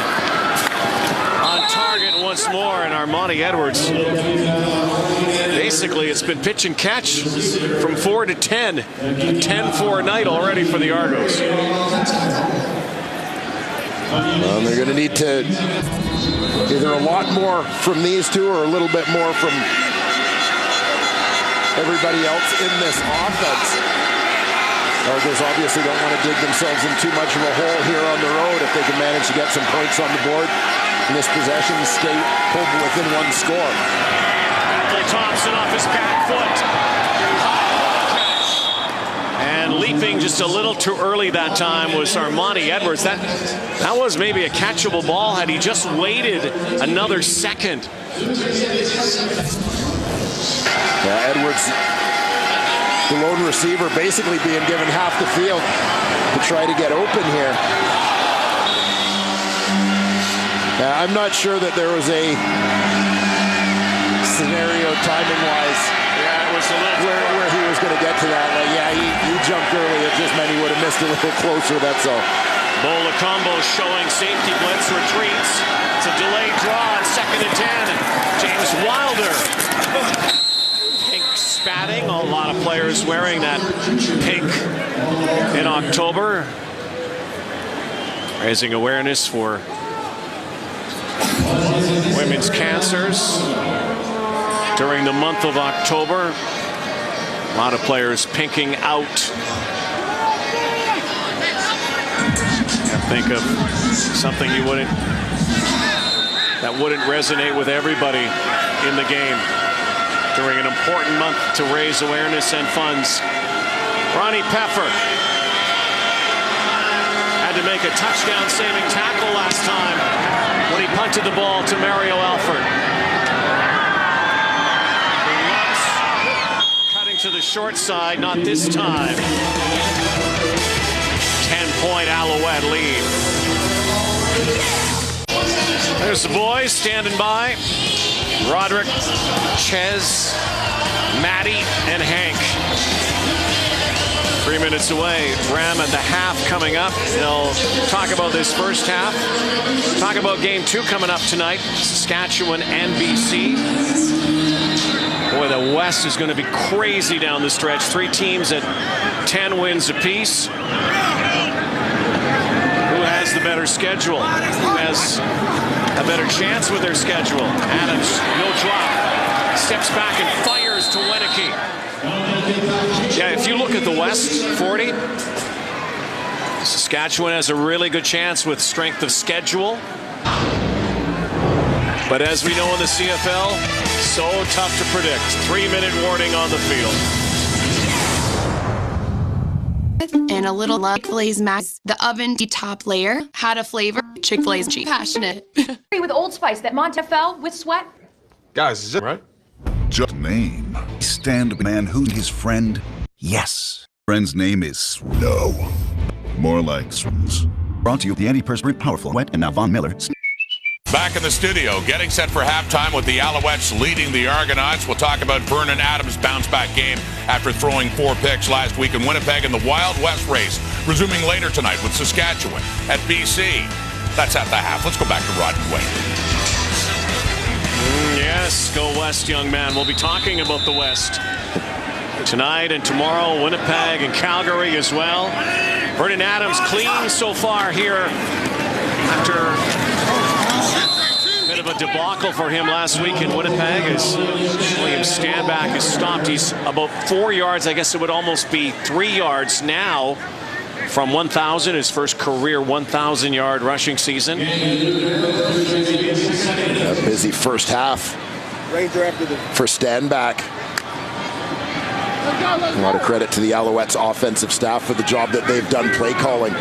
on target once more, and Armani Edwards. Basically, it's been pitch and catch from 4 to 10. 10-4 night already for the Argos. Well, they're going to need to either a lot more from these two or a little bit more from everybody else in this offense. Argos obviously don't want to dig themselves in too much of a hole here on the road if they can manage to get some points on the board in this possession, stay pulled within 1 score. Thompson off his back foot. And leaping just a little too early that time was Armani Edwards. That was maybe a catchable ball had he just waited another second. Yeah, Edwards, the lone receiver, basically being given half the field to try to get open here. I'm not sure that there was a scenario timing-wise where he was going to get to that. Like, yeah, he jumped early. It just meant he would have missed a little closer, that's all. Bola combo showing safety blitz, retreats. It's a delayed draw on 2nd and 10. James Wilder. Pink spatting. A lot of players wearing that pink in October. Raising awareness for women's cancers during the month of October. A lot of players pinking out. Think of something that wouldn't resonate with everybody in the game during an important month to raise awareness and funds. Ronnie Peffer had to make a touchdown-saving tackle last time when he punted the ball to Mario Alford. Cutting to the short side, not this time. 10-point Alouette lead. There's the boys standing by. Roderick, Ches, Matty, and Hank. 3 minutes away. Ram at the half coming up. They'll talk about this first half. Talk about game 2 coming up tonight. Saskatchewan and BC. Boy, the West is going to be crazy down the stretch. 3 teams at 10 wins apiece. Who has the better schedule? Who has a better chance with their schedule? Adams, no drop. Steps back and fires to Winicky. Yeah, if you look at the West, 40, Saskatchewan has a really good chance with strength of schedule. But as we know in the CFL, so tough to predict. 3-minute warning on the field. And a little Chick-fil-A's max. The oven, the top layer, had a flavor. Chick-fil-A's cheap. Passionate. With Old Spice, that Montreal with sweat. Guys, is it right? Just name. Stand man who his friend? Yes. Friend's name is no. More like brought to you the antiperspirant powerful wet and now Von Miller. Back in the studio, getting set for halftime with the Alouettes leading the Argonauts. We'll talk about Vernon Adams' bounce-back game after throwing 4 picks last week in Winnipeg, and the Wild West race resuming later tonight with Saskatchewan at BC. That's at the half. Let's go back to Rod and Wayne. Yes, go West, young man. We'll be talking about the West tonight and tomorrow, Winnipeg and Calgary as well. Vernon Adams clean so far here after a bit of a debacle for him last week in Winnipeg as William Stanback is stopped. He's about 4 yards. I guess it would almost be 3 yards now from 1,000, his first career 1,000-yard rushing season. A busy first half for Stanback. A lot of credit to the Alouettes offensive staff for the job that they've done play calling,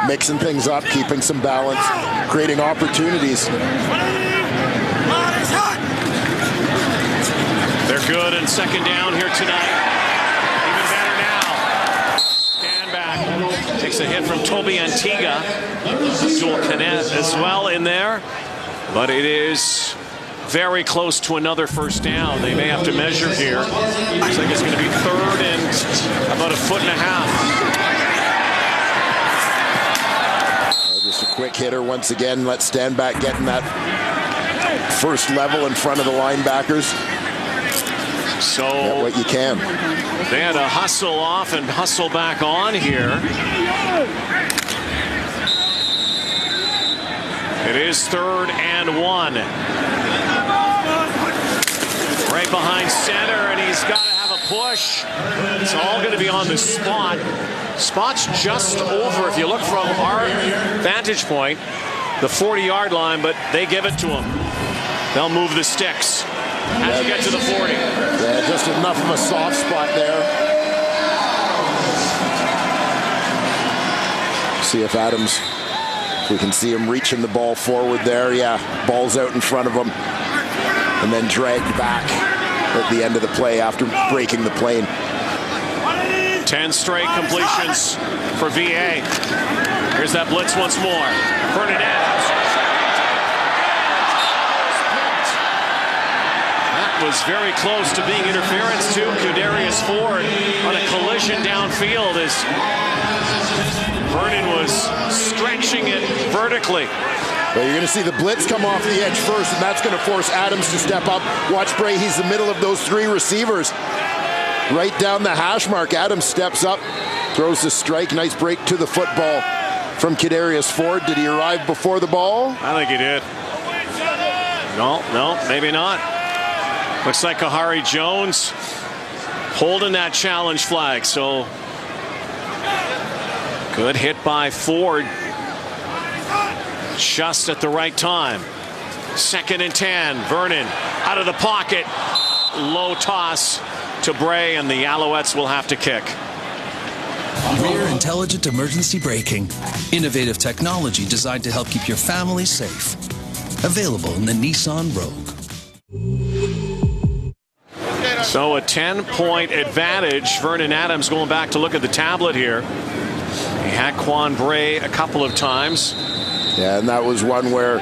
mixing things up, keeping some balance, creating opportunities. They're good in second down here tonight. Even better now. Stanback takes a hit from Toby Antiga. Abdul Khanet as well in there. But it is very close to another first down. They may have to measure here. Looks like it's going to be 3rd and about 1.5 feet. Just a quick hitter once again. Let Stanback get in that first level in front of the linebackers. So get what you can. They had to hustle off and hustle back on here. It is 3rd and 1. Right behind center, and he's got to have a push. It's all going to be on the spot. Spot's just over, if you look from our vantage point, the 40-yard line, but they give it to him. They'll move the sticks as you get to the 40. Yeah, just enough of a soft spot there. See if Adams, if we can see him reaching the ball forward there. Yeah, ball's out in front of him. And then dragged back at the end of the play after breaking the plane. 10 straight completions for VA. Here's that blitz once more. Vernon Adams. That was very close to being interference too. Kadarius Ford on a collision downfield as Vernon was stretching it vertically. Well, you're going to see the blitz come off the edge first, and that's going to force Adams to step up. Watch Bray, he's the middle of those 3 receivers. Right down the hash mark, Adams steps up, throws the strike. Nice break to the football from Kadarius Ford. Did he arrive before the ball? I think he did. No, maybe not. Looks like Kahari Jones holding that challenge flag, so good hit by Ford. Just at the right time. 2nd and 10. Vernon out of the pocket. Low toss to Bray, and the Alouettes will have to kick. Rear Intelligent Emergency Braking. Innovative technology designed to help keep your family safe. Available in the Nissan Rogue. So a 10-point advantage. Vernon Adams going back to look at the tablet here. He had Quan Bray a couple of times. Yeah, and that was one where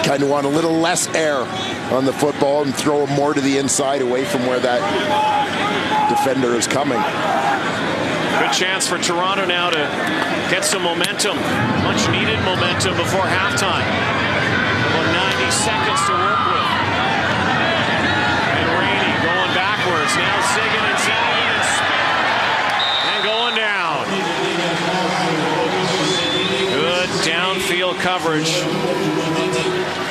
kind of want a little less air on the football and throw him more to the inside away from where that defender is coming. Good chance for Toronto now to get some momentum, much needed momentum before halftime. About 90 seconds to work with. And Rainey going backwards. Now zigging and zagging and spinning and going down. Good downfield coverage.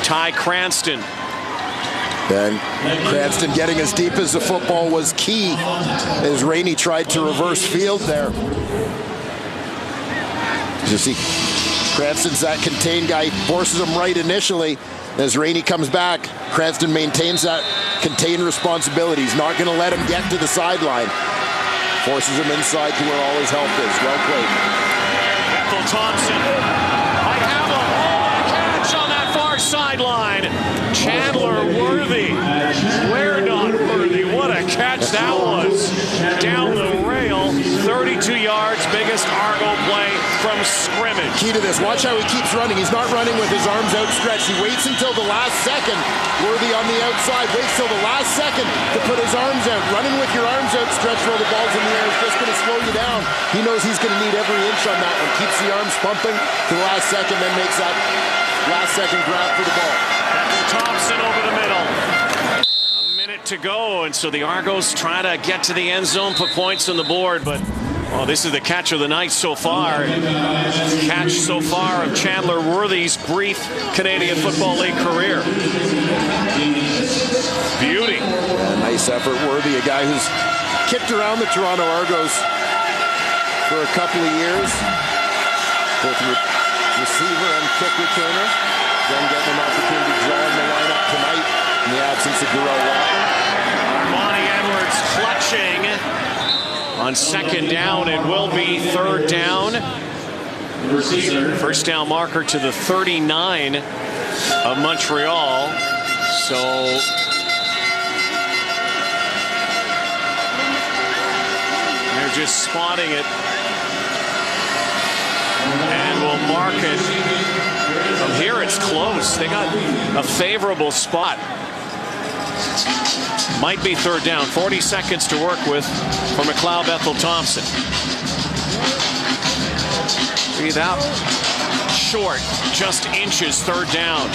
Ty Cranston. And Cranston getting as deep as the football was key as Rainey tried to reverse field there. You see, Cranston's that contained guy, forces him right initially. As Rainey comes back, Cranston maintains that contained responsibility. He's not going to let him get to the sideline. Forces him inside to where all his help is. Well played. Ethel Thompson might have a catch on that far sideline. Chandler Worthy. Where not Worthy? What a catch that was. Down the rail, 32 yards, biggest Argo play from scrimmage. Key to this, watch how he keeps running. He's not running with his arms outstretched. He waits until the last second. Worthy on the outside, waits till the last second to put his arms out. Running with your arms outstretched while the ball's in the air is just going to slow you down. He knows he's going to need every inch on that one. Keeps the arms pumping to the last second, then makes that last second grab for the ball. Thompson over the middle. A minute to go, and so the Argos try to get to the end zone, put points on the board, but oh, this is the catch of the night so far. Catch so far of Chandler Worthy's brief Canadian Football League career. Beauty. Nice effort, Worthy, a guy who's kicked around the Toronto Argos for a couple of years. Both receiver and kick returner. Then getting an opportunity to draw in the lineup tonight in the absence of Darrell Walker. Armani Edwards clutching. On second down, it will be third down. First down marker to the 39 of Montreal. So they're just spotting it. And we'll mark it. From here, it's close. They got a favorable spot. Might be third down. 40 seconds to work with for McLeod Ethel Thompson. Breathe out. Short, just inches, third down.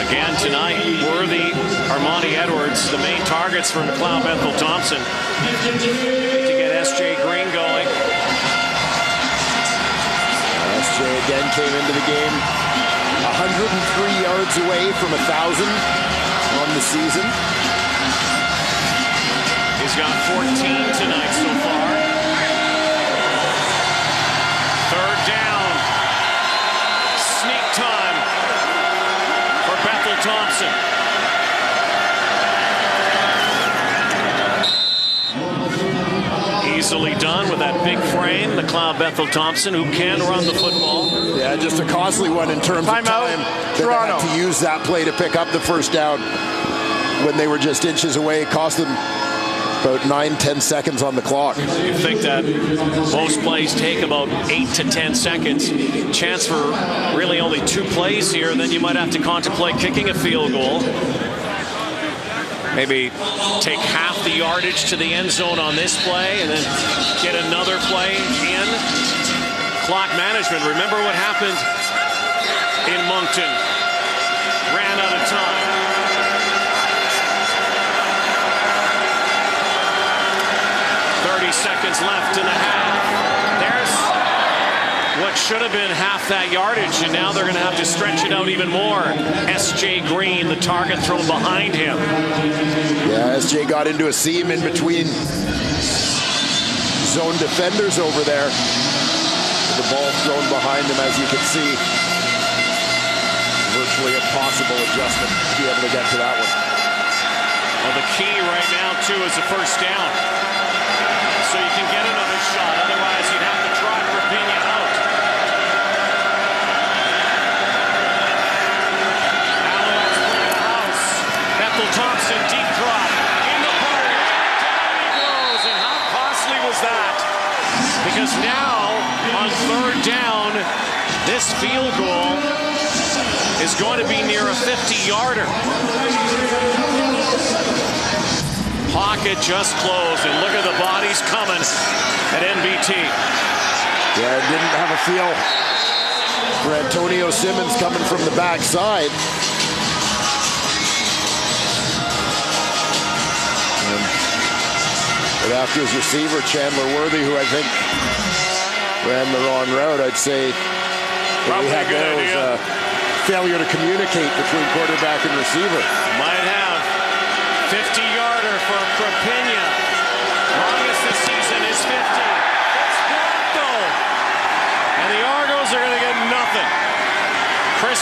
Again tonight, Worthy, Armani Edwards, the main targets for McLeod Ethel Thompson. To get S.J. Green going. SJ again came into the game 103 yards away from 1,000 on the season. He's got 14 tonight so far. Third down. Sneak time for Bethel Thompson. Easily done with that big frame, McLeod Bethel Thompson, who can run the football. Yeah, just a costly one in terms of time. Toronto had to use that play to pick up the first down when they were just inches away. It cost them about 9-10 seconds on the clock. You think that most plays take about 8 to 10 seconds. Chance for really only 2 plays here, then you might have to contemplate kicking a field goal. Maybe take half the yardage to the end zone on this play and then get another play in. Clock management. Remember what happened in Moncton. Ran out of time. Seconds left in the half. There's what should have been half that yardage, and now they're going to have to stretch it out even more. S.J. Green, the target thrown behind him. Yeah, S.J. got into a seam in between zone defenders over there. The ball thrown behind him, as you can see. Virtually impossible adjustment to be able to get to that one. Well, the key right now, too, is a first down. So you can get another shot. Otherwise, you'd have to drive Ravinia out. Alouettes play the house. Ethel Thompson, deep drop. In the hole. Down he goes. And how costly was that? Because now, on third down, this field goal is going to be near a 50-yarder. Pocket just closed, and look at the bodies coming at NBT. Yeah, didn't have a feel for Antonio Simmons coming from the backside. But after his receiver, Chandler Worthy, who I think ran the wrong route, I'd say what we had there was a failure to communicate between quarterback and receiver. Might have. 50-yarder for Krapina. Longest this season is 50. 55.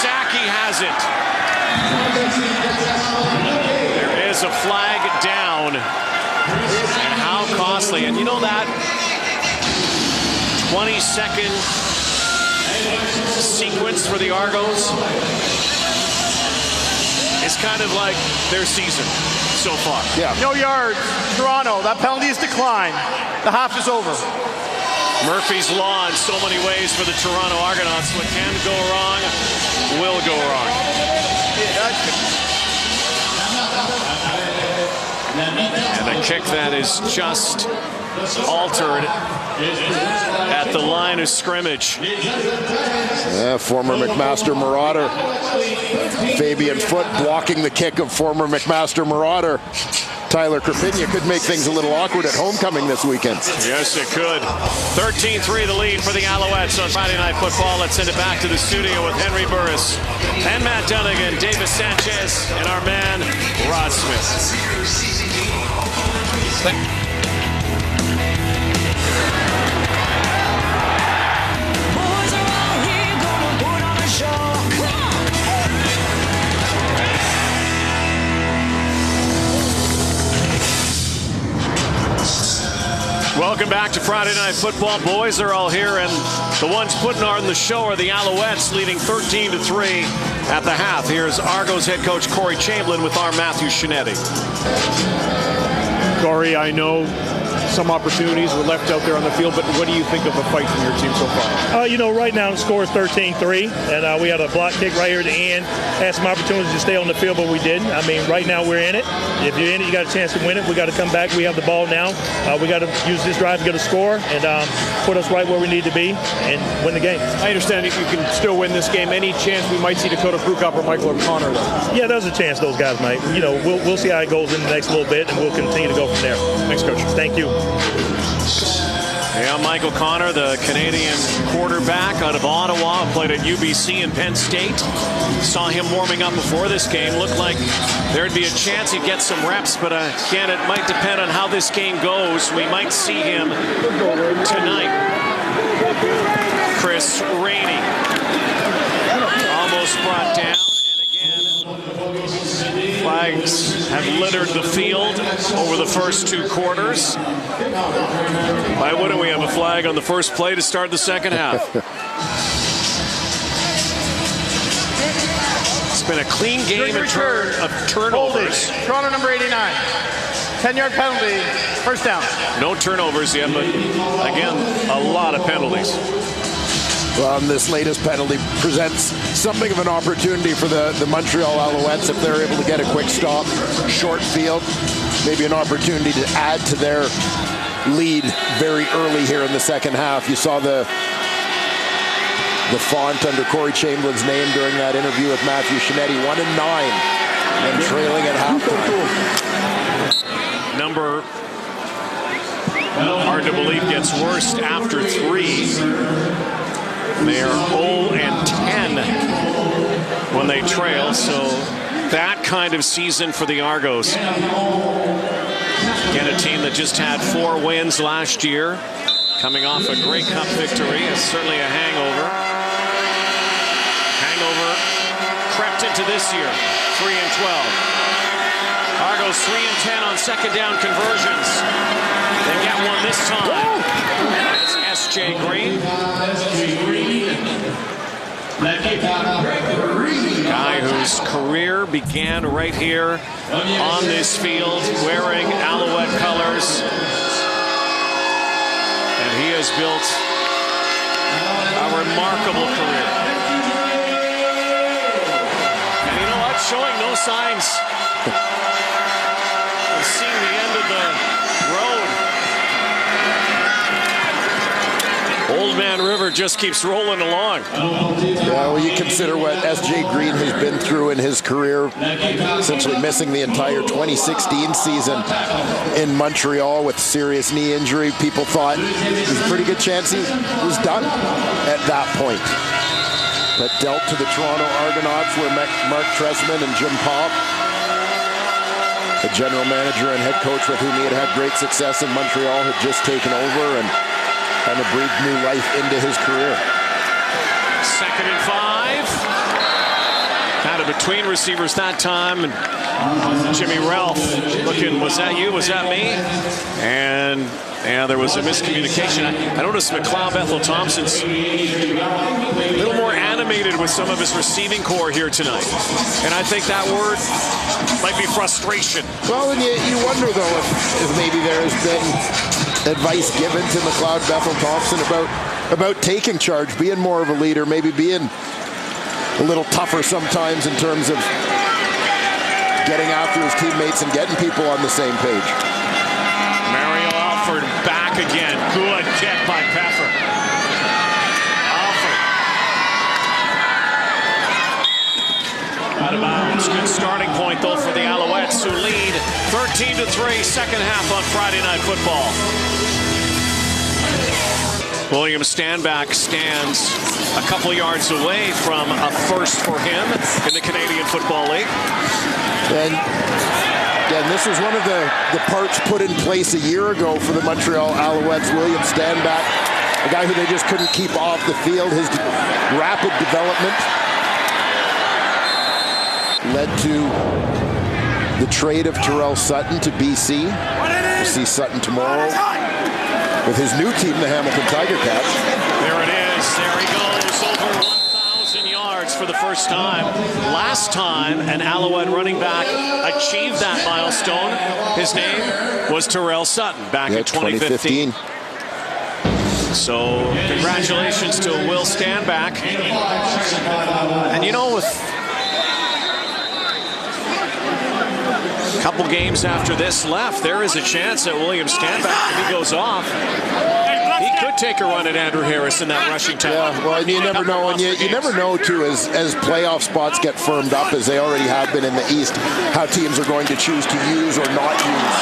Saki has it. There is a flag down. And how costly. And you know that 20-second sequence for the Argos is kind of like their season so far. Yeah. No yards. Toronto, that penalty is declined. The half is over. Murphy's Law in so many ways for the Toronto Argonauts. What can go wrong will go wrong. And a kick that is just altered at the line of scrimmage. Yeah, former McMaster Marauder. Fabian Foote blocking the kick of former McMaster Marauder. Tyler Crapinia could make things a little awkward at homecoming this weekend. Yes, it could. 13-3 the lead for the Alouettes on Friday Night Football. Let's send it back to the studio with Henry Burris and Matt Dunnigan, Davis Sanchez, and our man, Rod Smith. Welcome back to Friday Night Football. Boys are all here, and the ones putting on the show are the Alouettes, leading 13-3 at the half. Here's Argos head coach Corey Chamberlain with our Matthew Shinetti. Corey, I know some opportunities were left out there on the field, but what do you think of the fight from your team so far? You know, right now the score is 13-3, and we had a block kick right here at the end. Had some opportunities to stay on the field, but we didn't. I mean, right now we're in it. If you're in it, you got a chance to win it. We got to come back. We have the ball now. We got to use this drive to get a score and put us right where we need to be and win the game. I understand if you can still win this game. Any chance we might see Dakota Prukop or Michael O'Connor, though? Yeah, there's a chance those guys might. You know, we'll see how it goes in the next little bit, and we'll continue to go from there. Thanks, Coach. Thank you. Yeah, Michael Connor, the Canadian quarterback out of Ottawa, played at UBC and Penn State. Saw him warming up before this game. Looked like there'd be a chance he'd get some reps, but again, it might depend on how this game goes. We might see him tonight. Chris Rainey almost brought down. Flags have littered the field over the first two quarters. Why wouldn't we have a flag on the first play to start the second half? It's been a clean game in terms of turnovers. Holding. Toronto number 89. 10-yard penalty. First down. No turnovers yet, but again, a lot of penalties. Well, this latest penalty presents something of an opportunity for the Montreal Alouettes if they're able to get a quick stop, short field, maybe an opportunity to add to their lead very early here in the second half. You saw the font under Corey Chamberlain's name during that interview with Matthew Shinetti, 1-9 and trailing at halftime. Number, hard to believe, gets worse after 3. They are 0-10 when they trail, so that kind of season for the Argos. Again, a team that just had 4 wins last year, coming off a Grey Cup victory. It's certainly a hangover. Hangover crept into this year, 3-12. Argos 3-10 on second down conversions. They get one this time. It's S.J. Green. Guy whose career began right here on this field wearing Alouette colors. And he has built a remarkable career. And you know what? Showing no signs of seeing the end of the road. Old Man River just keeps rolling along. Yeah, well, you consider what S.J. Green has been through in his career, essentially missing the entire 2016 season in Montreal with serious knee injury. People thought there's a pretty good chance he was done at that point. But dealt to the Toronto Argonauts, where Mark Trestman and Jim Popp, the general manager and head coach with whom he had great success in Montreal, had just taken over and kind of breathed new life into his career. 2nd and 5. Got it between receivers that time. And Jimmy Ralph looking, was that you? Was that me? And yeah, there was a miscommunication. I noticed McLeod Bethel Thompson's a little more animated with some of his receiving core here tonight. And I think that word might be frustration. Well, and you wonder, though, if maybe there has been advice given to McLeod Bethel Thompson about taking charge, being more of a leader, maybe being a little tougher sometimes in terms of getting after his teammates and getting people on the same page. Mario Alford back again. Good kick by Peffer. Alford. Out of bounds. Good starting point, though, for the Alouettes, who lead 13-3 second half on Friday Night Football. William Stanback stands a couple yards away from a first for him in the Canadian Football League. And this was one of the parts put in place a year ago for the Montreal Alouettes. William Stanback, a guy who they just couldn't keep off the field. His rapid development led to the trade of Terrell Sutton to BC. We'll see Sutton tomorrow with his new team, the Hamilton Tiger Cats. There it is. There he goes. Over 1,000 yards for the first time. Last time an Alouette running back achieved that milestone, his name was Terrell Sutton back in 2015. So congratulations to Will Stanback. And you know, with a couple games after this left, there is a chance that William Stanback, if he goes off, he could take a run at Andrew Harris in that rushing tackle. Yeah, well, and you never know, and you never know too, as playoff spots get firmed up, as they already have been in the East, how teams are going to choose to use or not use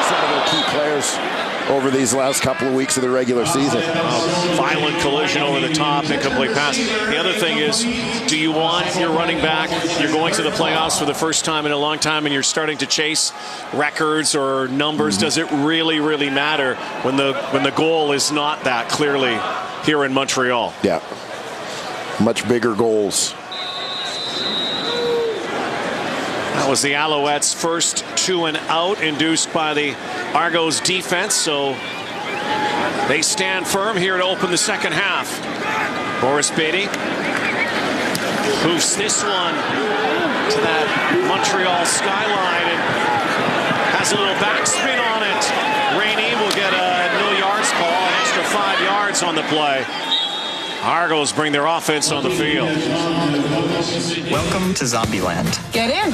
some of their key players over these last couple of weeks of the regular season. Violent collision over the top, incomplete pass. The other thing is, do you want your running back, you're going to the playoffs for the first time in a long time and you're starting to chase records or numbers? Does it really, really matter when the goal is not that clearly here in Montreal? Yeah, much bigger goals. That was the Alouettes' first 2 and out, induced by the Argos defense, so they stand firm here to open the second half. Boris Beatty hoofs this one to that Montreal skyline and has a little backspin on it. Rainey will get a no yards call, an extra 5 yards on the play. Argos bring their offense on the field. Welcome to Zombieland. Get in.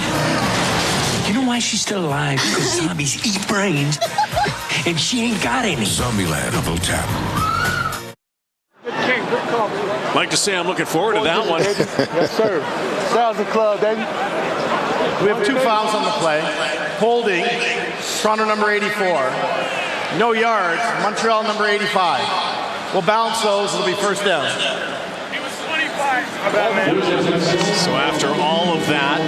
You know why she's still alive? Because zombies eat brains, and she ain't got any. Zombieland double tap. I'd like to say I'm looking forward to that one. Yes, sir. That was the club, baby. We have 2 fouls on the play. Holding, Toronto number 84. No yards, Montreal number 85. We'll bounce those, it'll be first down. So after all of that,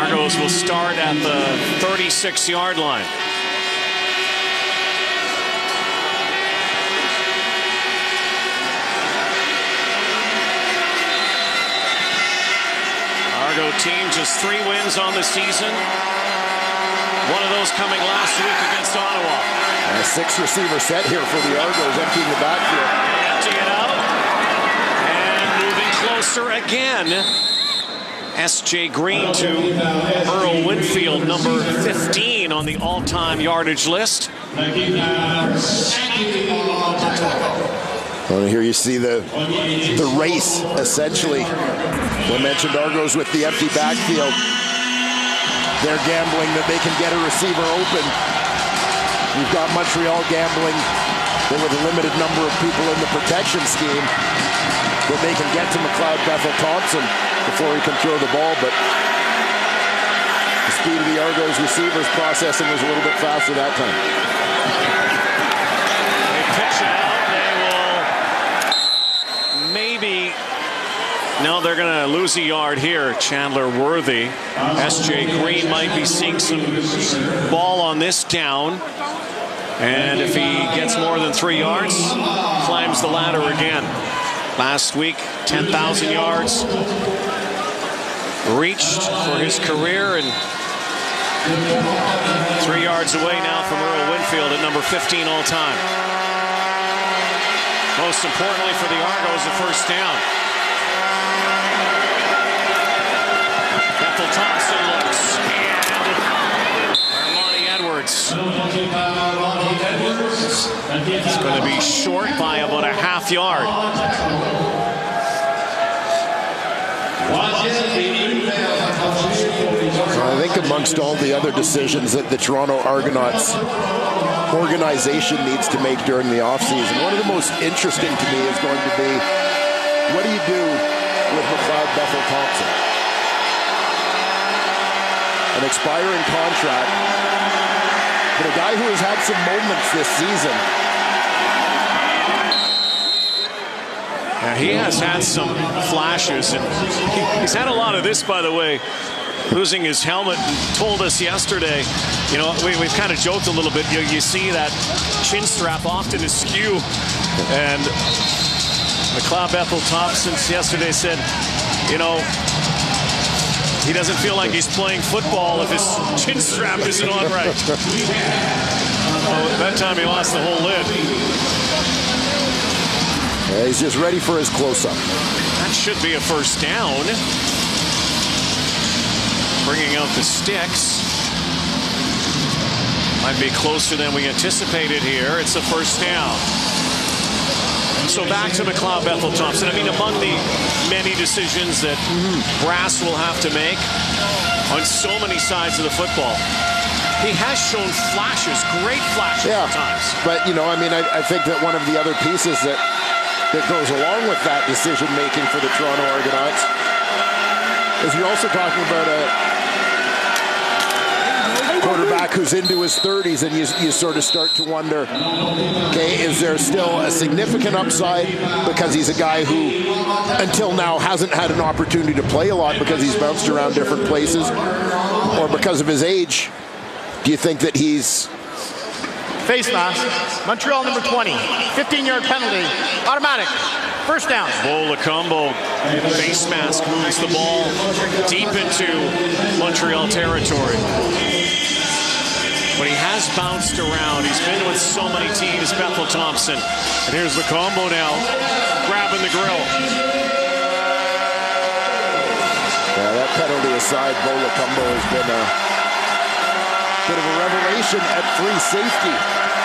Argos will start at the 36-yard line. Argo team just 3 wins on the season. One of those coming last week against Ottawa. And a 6-receiver set here for the Argos, emptying the backfield. Empty it out. And moving closer again. S.J. Green to Earl Winfield, number 15 on the all-time yardage list. Well, here you see the race, essentially. We mentioned Argos with the empty backfield. They're gambling that they can get a receiver open. You've got Montreal gambling that with a limited number of people in the protection scheme that they can get to McLeod Bethel Thompson before he can throw the ball, but the speed of the Argos receivers processing was a little bit faster that time. They pitch it out. They will maybe... No, they're going to lose a yard here. Chandler Worthy. S.J. Green might be seeing some ball on this down. And if he gets more than 3 yards, climbs the ladder again. Last week, 10,000 yards. reached for his career, and 3 yards away now from Earl Winfield at number 15 all time. Most importantly for the Argos, a first down. Bethel Thompson looks, and Armani Edwards. It's going to be short by about a half yard. I think amongst all the other decisions that the Toronto Argonauts organization needs to make during the offseason, one of the most interesting to me is going to be, what do you do with McLeod Bethel Thompson? An expiring contract, but a guy who has had some moments this season. Yeah, he has had some flashes, and he's had a lot of this, by the way, losing his helmet, and told us yesterday, you know, we've kind of joked a little bit, you see that chin strap often askew, and McLeod Bethel Thompson yesterday said, you know, he doesn't feel like he's playing football if his chin strap isn't on right. That time he lost the whole lid. Yeah, he's just ready for his close-up. That should be a first down. Bringing out the sticks. Might be closer than we anticipated here. It's a first down. So back to McLeod Bethel Thompson. I mean, among the many decisions that brass will have to make on so many sides of the football, he has shown flashes, great flashes at times. But, you know, I mean, I think that one of the other pieces that goes along with that decision-making for the Toronto Argonauts is you're also talking about a quarterback who's into his 30s, and you sort of start to wonder, okay, is there still a significant upside because he's a guy who until now hasn't had an opportunity to play a lot because he's bounced around different places, or because of his age, do you think that he's... Face mask, Montreal number 20, 15-yard penalty, automatic, first down. Bo Lacombo, face mask, moves the ball deep into Montreal territory. But he has bounced around. He's been with so many teams, Bethel Thompson. And here's Lacombo now, grabbing the grill. Yeah, that penalty aside, Bo Lacombo has been a bit of a revelation at free safety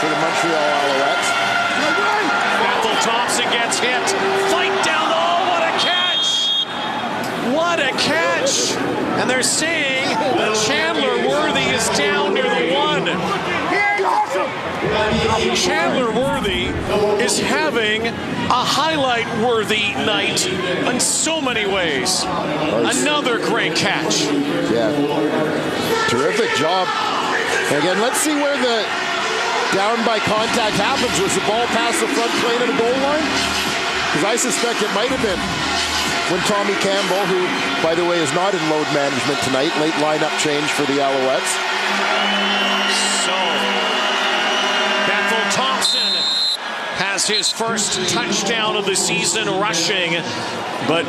for the Montreal Alouettes. Bethel Thompson gets hit. Fight down. Oh, what a catch! What a catch! And they're saying that Chandler Worthy is down near the 1. Chandler Worthy is having a highlight-worthy night in so many ways. Another great catch. Yeah, terrific job. Again, let's see where the down by contact happens. Was the ball past the front plane of the goal line? Because I suspect it might have been when Tommy Campbell, who, by the way, is not in load management tonight, late lineup change for the Alouettes. So, Bethel Thompson has his first touchdown of the season rushing, but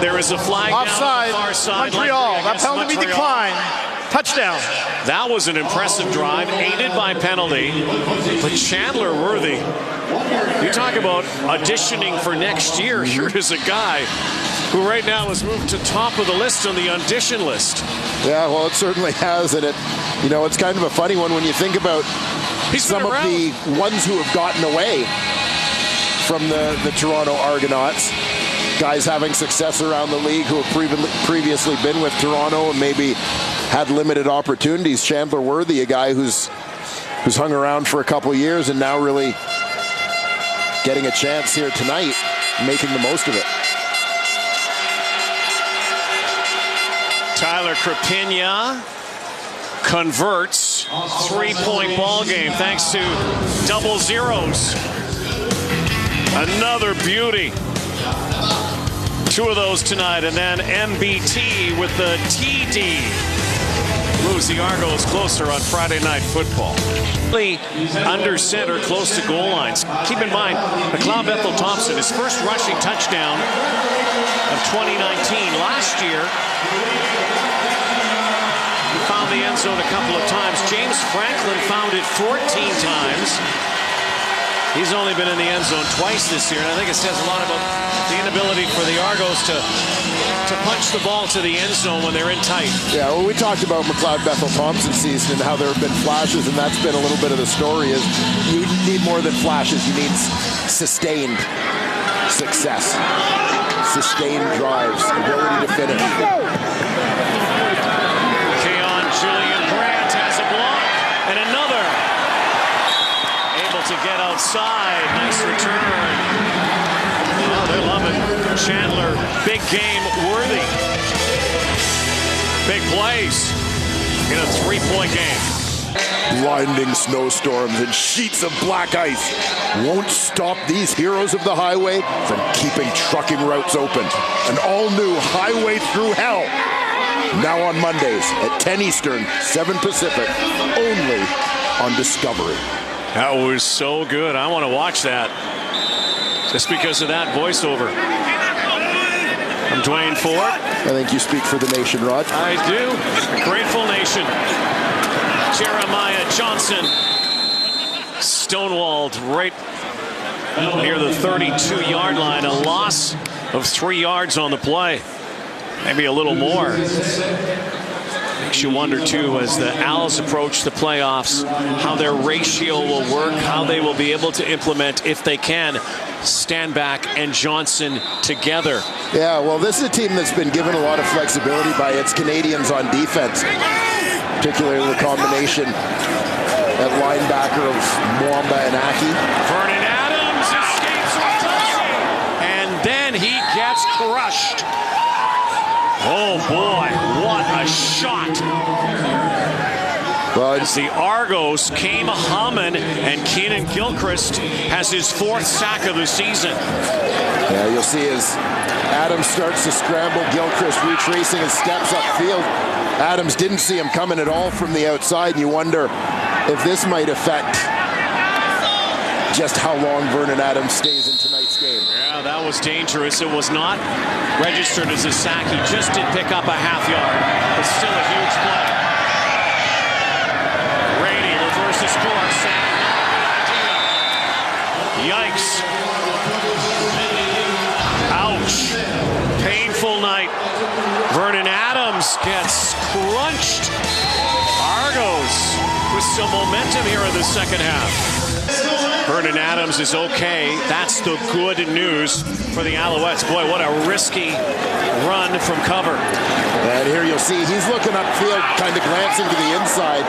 there is a flag offside, down on the far side. Montreal, that penalty be declined. Touchdown. That was an impressive drive, aided by penalty. But Chandler Worthy, you talk about auditioning for next year. Here is a guy who right now has moved to top of the list on the audition list. Yeah, well, it certainly has, and it's kind of a funny one when you think about some of the ones who have gotten away from the Toronto Argonauts. Guys having success around the league who have previously been with Toronto and maybe had limited opportunities. Chandler Worthy, a guy who's hung around for a couple years and now really getting a chance here tonight, making the most of it. Tyler Krapina converts. 3-point ball game thanks to double zeros. Another beauty. 2 of those tonight, and then MBT with the TD. moves the Argos closer on Friday Night Football. Under center, close to goal lines. Keep in mind, McLeod Bethel Thompson, his first rushing touchdown of 2019. Last year, he found the end zone a couple of times. James Franklin found it 14 times. He's only been in the end zone twice this year, and I think it says a lot about the inability for the Argos to punch the ball to the end zone when they're in tight. Yeah, well, we talked about McLeod Bethel Thompson's season and how there have been flashes, and that's been a little bit of the story. Is you need more than flashes. You need sustained success, sustained drives, ability to finish. Keon Julian Grant has a block and another. Able to get outside. Nice return. Oh, they love it. Chandler, big game worthy. Big plays in a 3-point game. Blinding snowstorms and sheets of black ice won't stop these heroes of the highway from keeping trucking routes open. An all-new highway through hell. Now on Mondays at 10 Eastern, 7 Pacific, only on Discovery. That was so good. I want to watch that just because of that voiceover. I'm Dwayne Ford. I think you speak for the nation, Rod. I do. Grateful Nation. Jeremiah Johnson. Stonewalled right near the 32-yard line. A loss of 3 yards on the play. Maybe a little more. Makes you wonder, too, as the Owls approach the playoffs, how their ratio will work, how they will be able to implement, if they can, Stanback and Johnson together. Yeah, well, this is a team that's been given a lot of flexibility by its Canadians on defense, particularly the combination at linebacker of Mwamba and Aki. Vernon Adams escapes with touchdown, and then he gets crushed. Oh boy, what a shot. Well, as the Argos came humming, and Keenan Gilchrist has his 4th sack of the season. Yeah, you'll see as Adams starts to scramble, Gilchrist retracing his steps upfield. Adams didn't see him coming at all from the outside, and you wonder if this might affect just how long Vernon Adams stays in tonight's game. Yeah, that was dangerous. It was not registered as a sack. He just did pick up a half yard, but still a huge play. Rainey reverses course. Yikes. Ouch. Painful night. Vernon Adams gets crunched. Argos with some momentum here in the second half. Vernon Adams is okay. That's the good news for the Alouettes. Boy, what a risky run from cover. And here you'll see he's looking upfield, kind of glancing to the inside.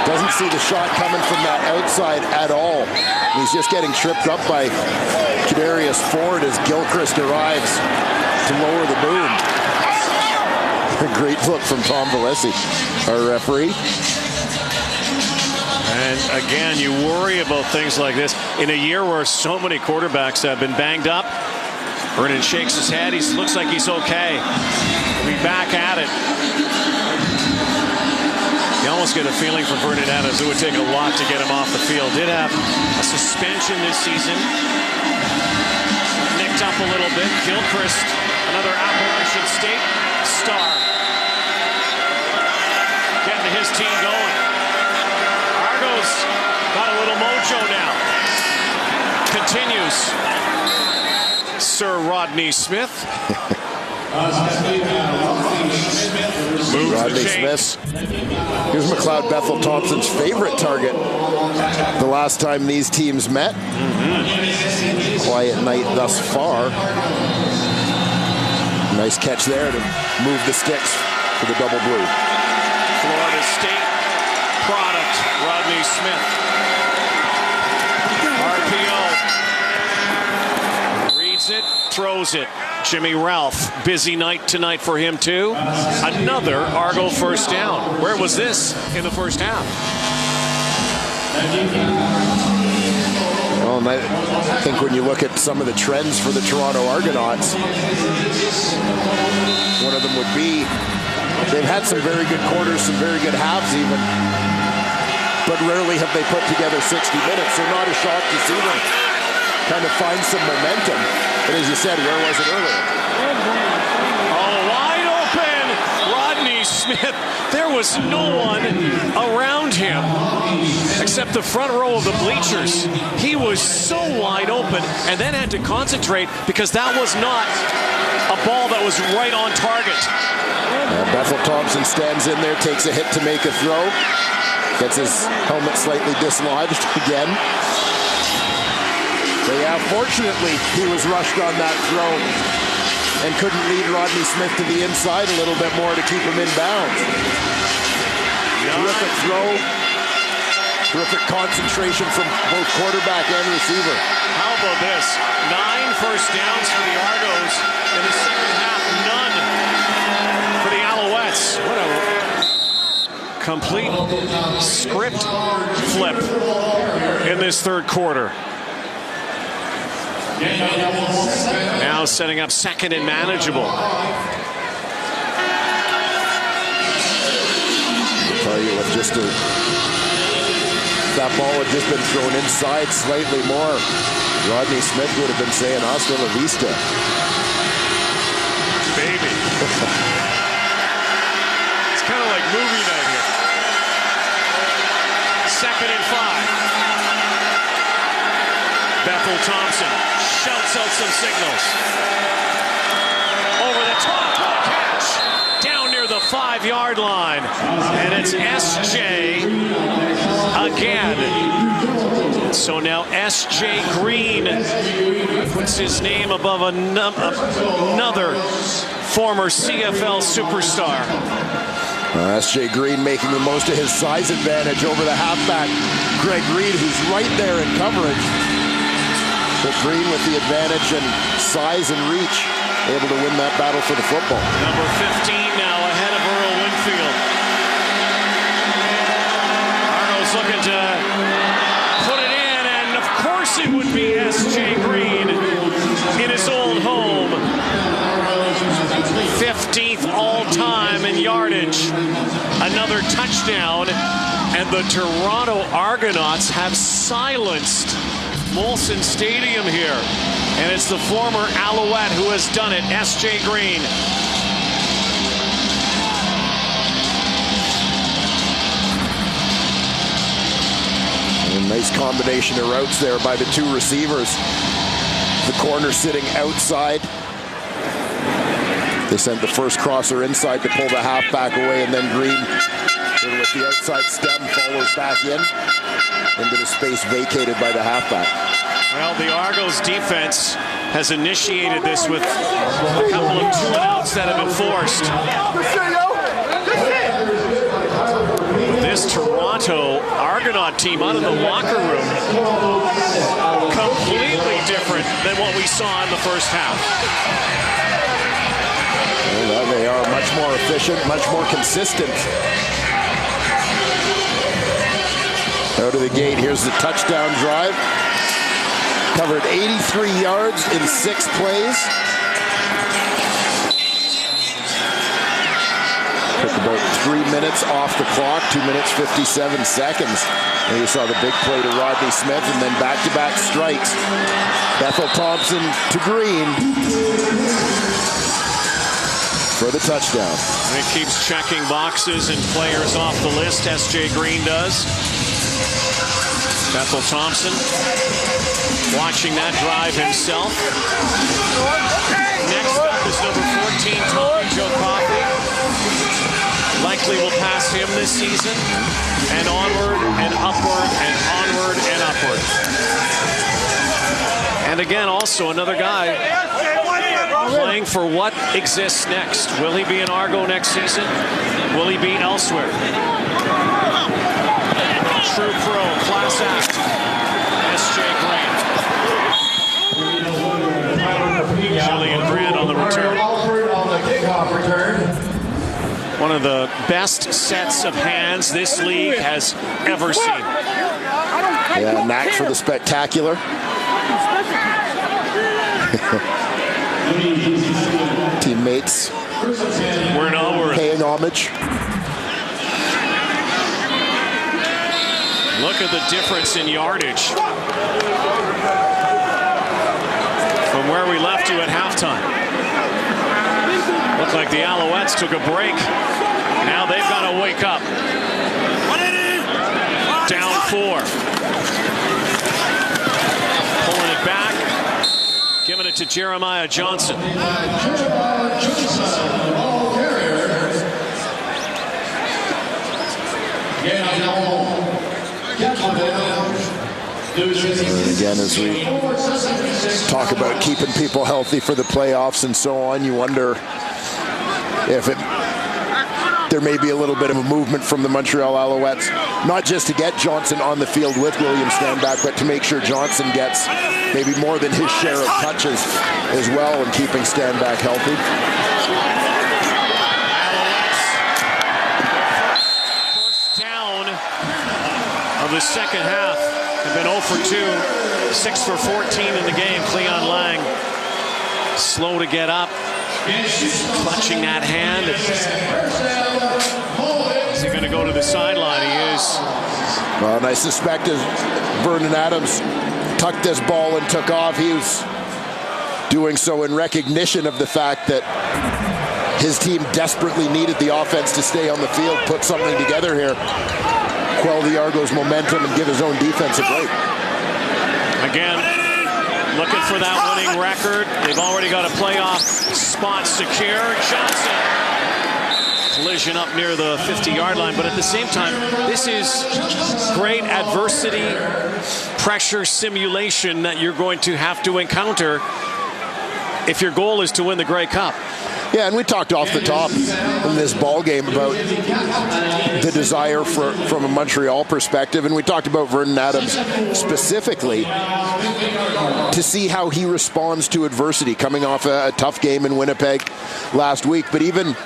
Doesn't see the shot coming from that outside at all. He's just getting tripped up by Kadarius Ford as Gilchrist arrives to lower the boom. A great look from Tom Valesi, our referee. And again, you worry about things like this in a year where so many quarterbacks have been banged up. Vernon shakes his head. He looks like he's okay. He'll be back at it. You almost get a feeling for Vernon Adams. It would take a lot to get him off the field. Did have a suspension this season. Nicked up a little bit. Gilchrist, another Appalachian State star, getting his team going. Argos got a little mojo now. Continues. Sir Rodney Smith. Rodney Smith. Here's McLeod Bethel Thompson's favorite target the last time these teams met. Quiet night thus far. Nice catch there to move the sticks for the double blue. Florida State product, Rodney Smith. RPO. Reads it, throws it. Jimmy Ralph, busy night tonight for him too. Another Argo first down. Where was this in the first half? Well, I think when you look at some of the trends for the Toronto Argonauts, one of them would be They've had some very good quarters, some very good halves even, but rarely have they put together 60 minutes, so not a shock to see them kind of find some momentum. But as you said, where was it earlier? Oh, wide open! Rodney Smith. There was no one around him except the front row of the bleachers. He was so wide open and then had to concentrate because that was not a ball that was right on target. Bethel Thompson stands in there, takes a hit to make a throw. Gets his helmet slightly dislodged again. But yeah, fortunately, he was rushed on that throw and couldn't lead Rodney Smith to the inside a little bit more to keep him in bounds. Terrific throw. Terrific concentration from both quarterback and receiver. How about this? 9 first downs for the Argos in the second half. None for the Alouettes. What a complete script flip in this third quarter. Now setting up second and manageable. I'll tell you what, that ball had just been thrown inside slightly more, Rodney Smith would have been saying hasta la vista. Baby. It's kind of like movie night here. Second and 5. Bethel Thompson shouts out some signals. Over the top, catch. Down near the 5-yard line. And it's SJ again. So now SJ Green puts his name above another former CFL superstar. SJ Green making the most of his size advantage over the halfback, Greg Reed, who's right there in coverage. But Green with the advantage and size and reach, able to win that battle for the football. Number 15 now ahead of Earl Winfield. Arnold's looking to put it in, and of course it would be SJ Green in his old home. 15th all-time in yardage. Another touchdown, and the Toronto Argonauts have silenced Molson Stadium here. And it's the former Alouette who has done it, SJ Green. A nice combination of routes there by the two receivers. The corner sitting outside. They sent the first crosser inside to pull the halfback away, and then Green, with the outside stem, follows back into the space vacated by the halfback. Well, the Argos defense has initiated this with a couple of 2-and-outs that have been forced. This Toronto Argonaut team out of the locker room, completely different than what we saw in the first half. Well, they are much more efficient, much more consistent. Out of the gate, here's the touchdown drive. Covered 83 yards in 6 plays. Took about 3 minutes off the clock, 2 minutes 57 seconds. And you saw the big play to Rodney Smith, and then back-to-back strikes. Bethel Thompson to Green for the touchdown. And it keeps checking boxes and players off the list. SJ Green does. Bethel Thompson watching that drive himself. Next up is number 14, Tommy Joe Coffey. Likely will pass him this season. And onward and upward and onward and upward. And again, also another guy playing for what exists next. Will he be an Argo next season? Will he be elsewhere? True pro, class act, SJ Green. Julian Grant on the return. One of the best sets of hands this league has ever seen. Yeah, knack for the spectacular. Teammates We're paying paying homage. Look at the difference in yardage from where we left you at halftime. Looked like the Alouettes took a break. Now they've got to wake up. Down 4. Pulling it back. Giving it to Jeremiah Johnson. Again, as we talk about keeping people healthy for the playoffs and so on, you wonder if there may be a little bit of a movement from the Montreal Alouettes, not just to get Johnson on the field with William Stanback, but to make sure Johnson gets maybe more than his share of touches as well in keeping Stanback healthy. First down of the second half. Have been 0 for 2, 6 for 14 in the game. Cleon Lang slow to get up, clutching that hand. Is he going to go to the sideline? He is. Well, and I suspect as Vernon Adams tucked this ball and took off, he was doing so in recognition of the fact that his team desperately needed the offense to stay on the field, put something together here, quell the Argos' momentum, and give his own defense a break. Again, looking for that winning record. They've already got a playoff spot secure. Johnson. Collision up near the 50-yard line, but at the same time, this is great adversity, pressure simulation that you're going to have to encounter if your goal is to win the Grey Cup. Yeah, and we talked off the top in this ball game about the desire from a Montreal perspective, and we talked about Vernon Adams specifically to see how he responds to adversity, coming off a tough game in Winnipeg last week, but even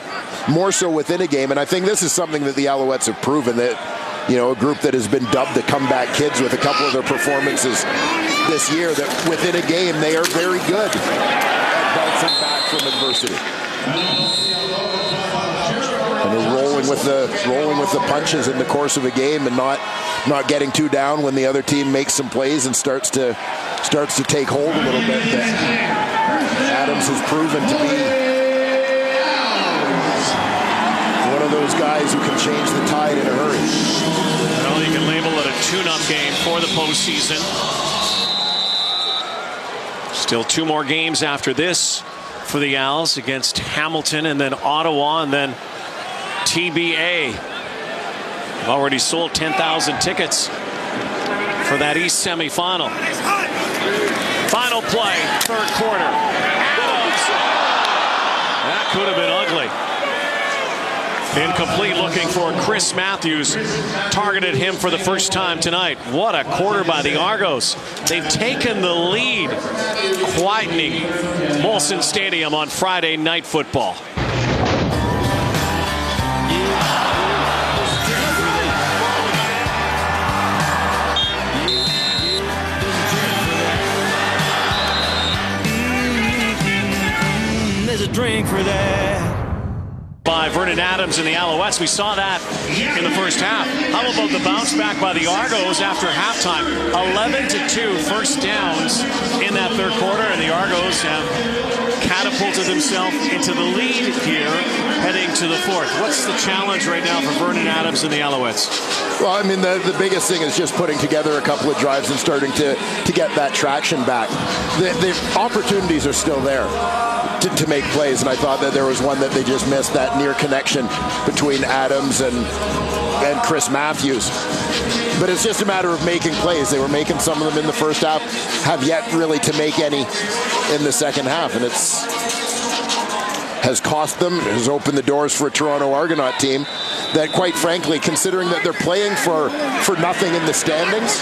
more so within a game. And I think this is something that the Alouettes have proven, that, you know, a group that has been dubbed the comeback kids with a couple of their performances this year, that within a game they are very good at bouncing back from adversity. And they're rolling with the punches in the course of a game, and not getting too down when the other team makes some plays and starts to take hold a little bit. But Adams has proven to be one of those guys who can change the tide in a hurry. Well, you can label it a tune-up game for the postseason. Still 2 more games after this for the Owls, against Hamilton and then Ottawa and then TBA. They've already sold 10,000 tickets for that East semifinal. Final play, third quarter. Adams. That could have been ugly. Incomplete, looking for Chris Matthews. Targeted him for the first time tonight. What a quarter by the Argos. They've taken the lead, quietening Molson Stadium on Friday Night Football. There's a drink for that. By Vernon Adams and the Alouettes. We saw that in the first half. How about the bounce back by the Argos after halftime? 11-2 first downs in that third quarter, and the Argos have catapulted themselves into the lead here heading to the fourth. What's the challenge right now for Vernon Adams and the Alouettes? Well, I mean, the biggest thing is just putting together a couple of drives and starting to get that traction back. The opportunities are still there to make plays, and I thought that there was one that they just missed, that near connection between Adams and Chris Matthews. But it's just a matter of making plays. They were making some of them in the first half, have yet really to make any in the second half, and has cost them, has opened the doors for a Toronto Argonaut team that, quite frankly, considering that they're playing for nothing in the standings,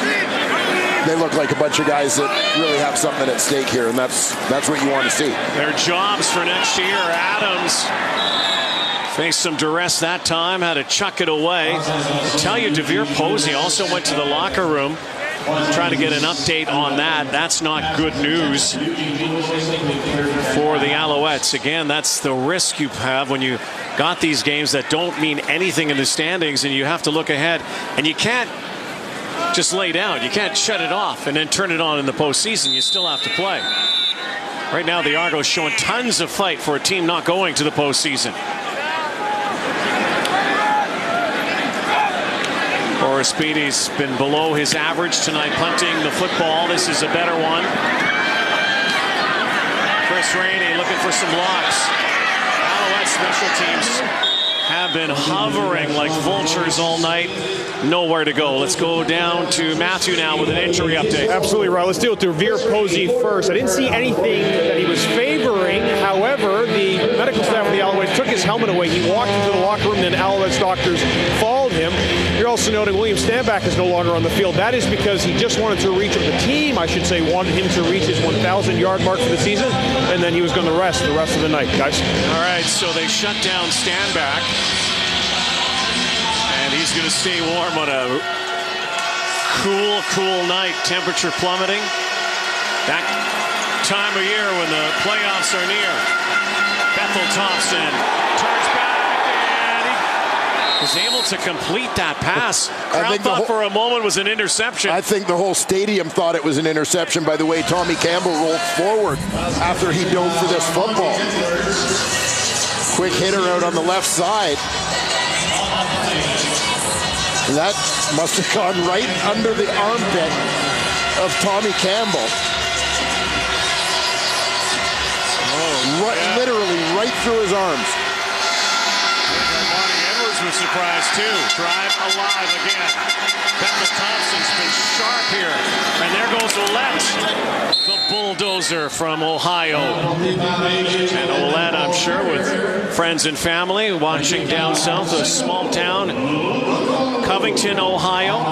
they look like a bunch of guys that really have something at stake here, and that's what you want to see. Their jobs for next year. Adams faced some duress that time, had to chuck it away. I tell you, DeVere Posey also went to the locker room trying to get an update on that. That's not good news for the Alouettes. Again, that's the risk you have when you got these games that don't mean anything in the standings, and you have to look ahead, and you can't just lay down. You can't shut it off and then turn it on in the postseason. You still have to play. Right now, the Argos showing tons of fight for a team not going to the postseason. Horace Beatty's been below his average tonight, punting the football. This is a better one. Chris Rainey looking for some blocks. Alouette special teams have been hovering like vultures all night. Nowhere to go. Let's go down to Matthew now with an injury update. Absolutely right. Let's deal with Revere Posey first. I didn't see anything that he was favoring. However, the medical staff of the Alouettes took his helmet away. He walked into the locker room, and then Alouettes doctors followed him. You're also noting William Stanback is no longer on the field. That is because he just wanted to reach, or the team, I should say, wanted him to reach his 1,000-yard mark for the season, and then he was going to rest the rest of the night, guys. All right, so they shut down Stanback. And he's going to stay warm on a cool night. Temperature plummeting. That time of year when the playoffs are near. Bethel Thompson turns back, and he was able to complete that pass. Crowd thought for a moment was an interception. I think the whole stadium thought it was an interception by the way Tommy Campbell rolled forward after he dove for this football. Quick hitter out on the left side. That must have gone right under the armpit of Tommy Campbell. Literally right through his arms. Marty Edwards was surprised too. Drive alive again. Bethel Thompson's been sharp here. And there goes Ouellette, the bulldozer from Ohio. And Ouellette, I'm sure, with friends and family watching down south, a small town, Covington, Ohio.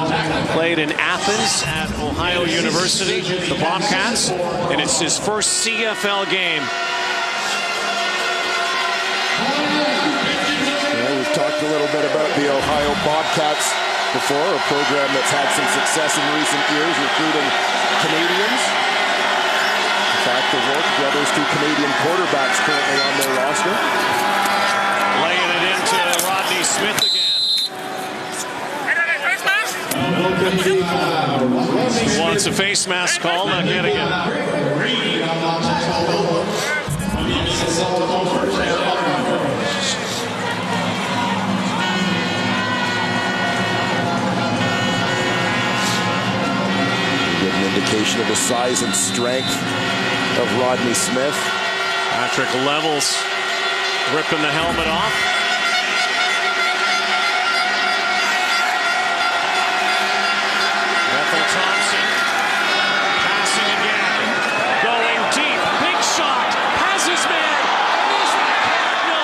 Played in Athens at Ohio University, the Bobcats. And it's his first CFL game. We've talked a little bit about the Ohio Bobcats before, a program that's had some success in recent years recruiting Canadians. In fact, the Rourke brothers, 2 Canadian quarterbacks currently on their roster. Laying it into Rodney Smith again. He wants a face mask call, not getting it. Indication of the size and strength of Rodney Smith. Patrick Levels ripping the helmet off. Bethel Thompson passing again. Going deep. Big shot. Has his man. Is that no?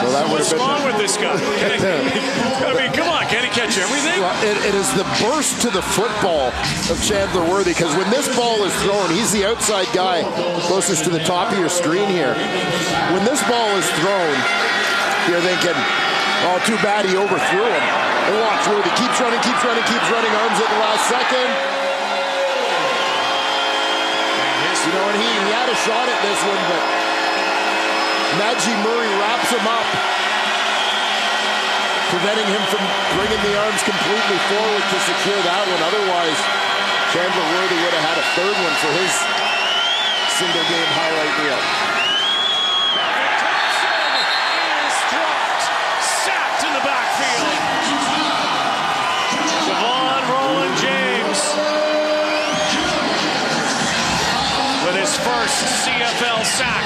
Well, that would have What's been wrong with this guy? I mean, come on, can he catch everything? Well, it is the burst to the football of Chandler Worthy, because when this ball is thrown, he's the outside guy closest to the top of your screen here. When this ball is thrown, you're thinking, oh, too bad he overthrew him. And watch, Worthy keeps running, arms at the last second. You know, and he had a shot at this one, but Najee Murray wraps him up, preventing him from bringing the arms completely forward to secure that one. Otherwise, Chandler Worthy would have had a third one for his single game highlight reel. Thompson is dropped, sacked in the backfield. Javon Roland James with his first CFL sack.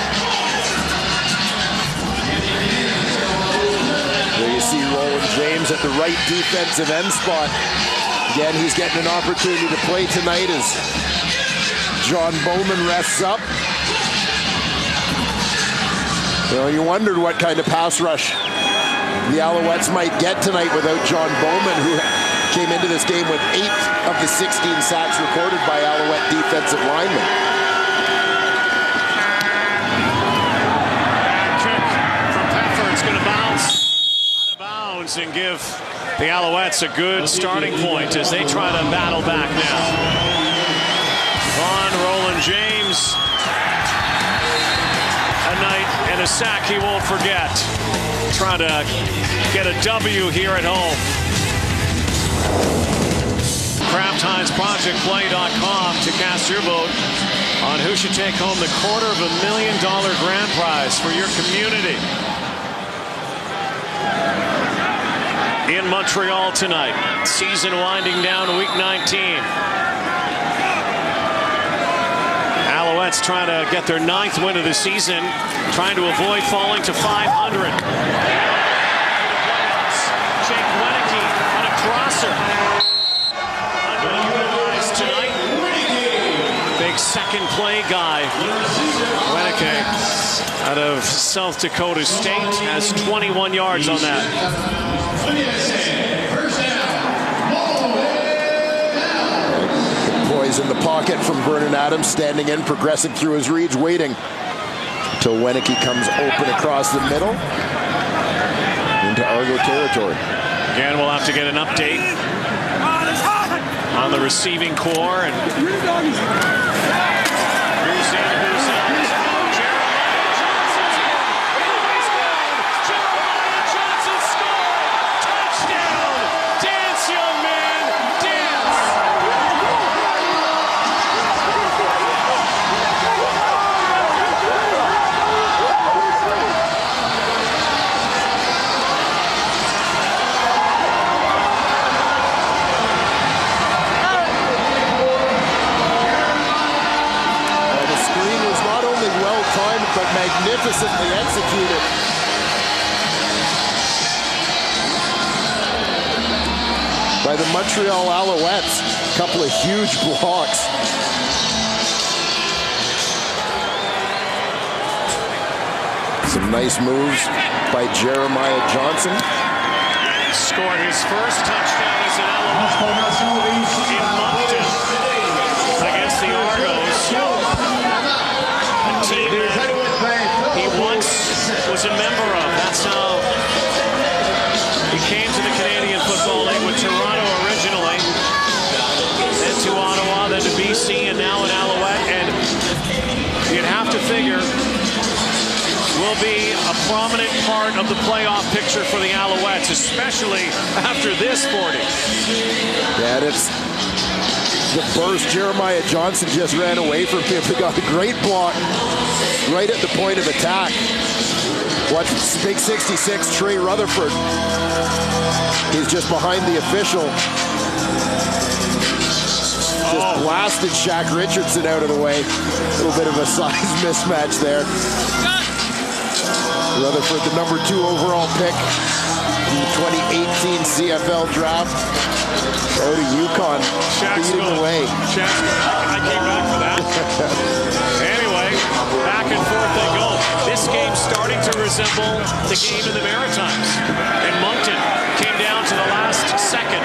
There you see Roland James at the right defensive end spot. Again, he's getting an opportunity to play tonight as John Bowman rests up. You know, you wondered what kind of pass rush the Alouettes might get tonight without John Bowman, who came into this game with 8 of the 16 sacks recorded by Alouette defensive linemen. Kick from Peffer. It's going to bounce out of bounds and give The Alouettes a good starting point as they try to battle back now. Von Roland James. A night and a sack he won't forget. Trying to get a W here at home. CraftHeinzProjectPlay.com to cast your vote on who should take home the $250,000 grand prize for your community. In Montreal tonight, season winding down week 19. Alouettes trying to get their 9th win of the season, trying to avoid falling to 500. Jake Wenicky on a crosser. Underutilized tonight. Big second play guy. Wenicky out of South Dakota State has 21 yards on that. Poise in the pocket from Vernon Adams, standing in, progressing through his reads, waiting until Wenicky comes open across the middle into Argo territory. Again, we'll have to get an update on the receiving core and who's in, who's out. Jeremiah Johnson scored! Touchdown! Dance, young man! Dance! But magnificently executed. By the Montreal Alouettes. A couple of huge blocks. Some nice moves by Jeremiah Johnson. Scored his first touchdown as an Alouette in Moncton against the Argonauts. A team that he once was a member of. That's how he came to the Canadian Football League with Toronto originally, then to Ottawa, then to BC, and now in Alouette. And you'd have to figure will be a prominent part of the playoff picture for the Alouettes, especially after this 40. Yeah, it's the burst. Jeremiah Johnson just ran away from him. He got a great block right at the point of attack. Watch big 66, Trey Rutherford. He's just behind the official. Just blasted Shaq Richardson out of the way. A little bit of a size mismatch there. Rutherford, the number 2 overall pick in the 2018 CFL draft. Out of UConn, leading the way. I came back for that. Anyway, back and forth they go. This game starting to resemble the game in the Maritimes. And Moncton came down to the last second.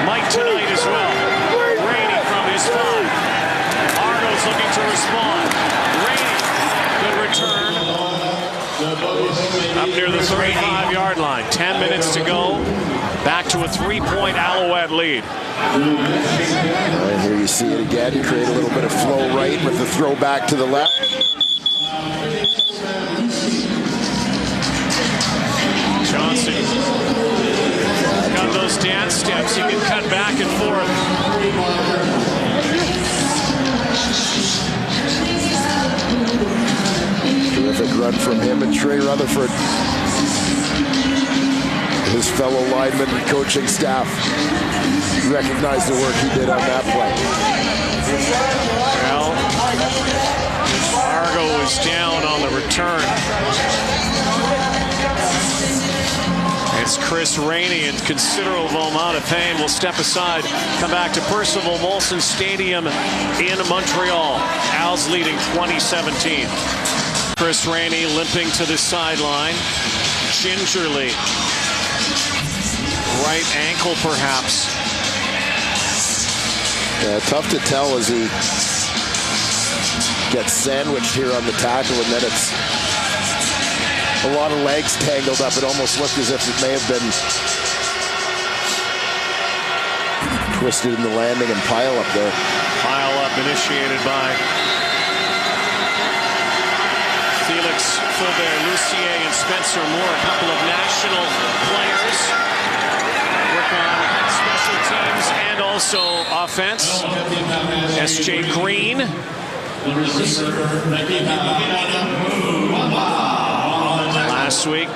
Mike tonight as well. Rainey from his 5. Argo's looking to respond. Rainey, good return. Up near the 35-yard line. 10 minutes to go. Back to a 3-point Alouette lead. And here you see it again. Create a little bit of flow right with the throw back to the left. Johnson got those dance steps. He can cut back and forth. Terrific run from him and Trey Rutherford. His fellow linemen and coaching staff recognize the work he did on that play. Well, Argo is down on the return. It's Chris Rainey in considerable amount of pain. Will step aside, come back to Percival Molson Stadium in Montreal. Al's leading 2017. Chris Rainey limping to the sideline. Gingerly. Right ankle, perhaps. Yeah, tough to tell as he gets sandwiched here on the tackle, and then it's a lot of legs tangled up. It almost looked as if it may have been twisted in the landing and pile up there. Pile up initiated by Felix Faubert-Lucier and Spencer Moore, a couple of national players. Work on special teams and also offense. S.J. Green. Last week,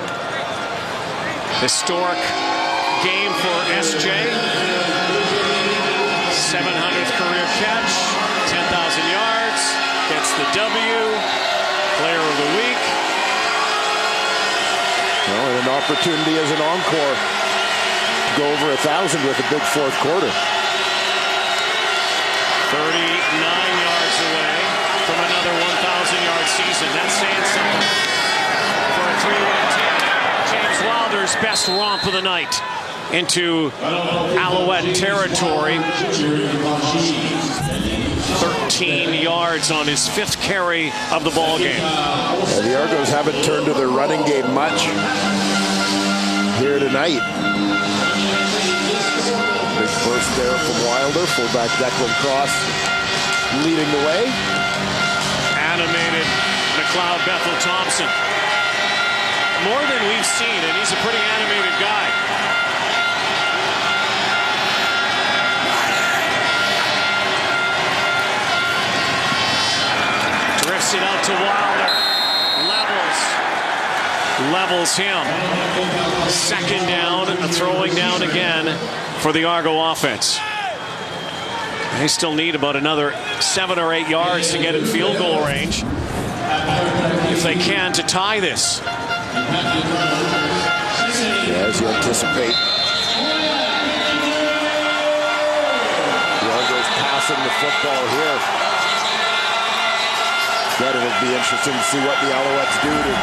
historic game for S.J. 700th career catch, 10,000 yards, gets the W, player of the week. Well, and an opportunity as an encore to go over 1,000 with a big fourth quarter. 39 yards away from another 1,000-yard season. That's saying something for a 3-win team. James Wilder's best romp of the night into Alouette territory. 13 yards on his 5th carry of the ball game. The Argos haven't turned to their running game much here tonight. Big burst there from Wilder. Fullback Declan Cross leading the way. Animated McLeod Bethel Thompson. More than we've seen, and he's a pretty animated guy. Drifts it out to Wilder. Levels him. Second down, throwing down again for the Argo offense. They still need about another 7 or 8 yards to get in field goal range, if they can, to tie this. Yeah, as you anticipate, the Argos passing the football here. But it'll be interesting to see what the Alouettes do to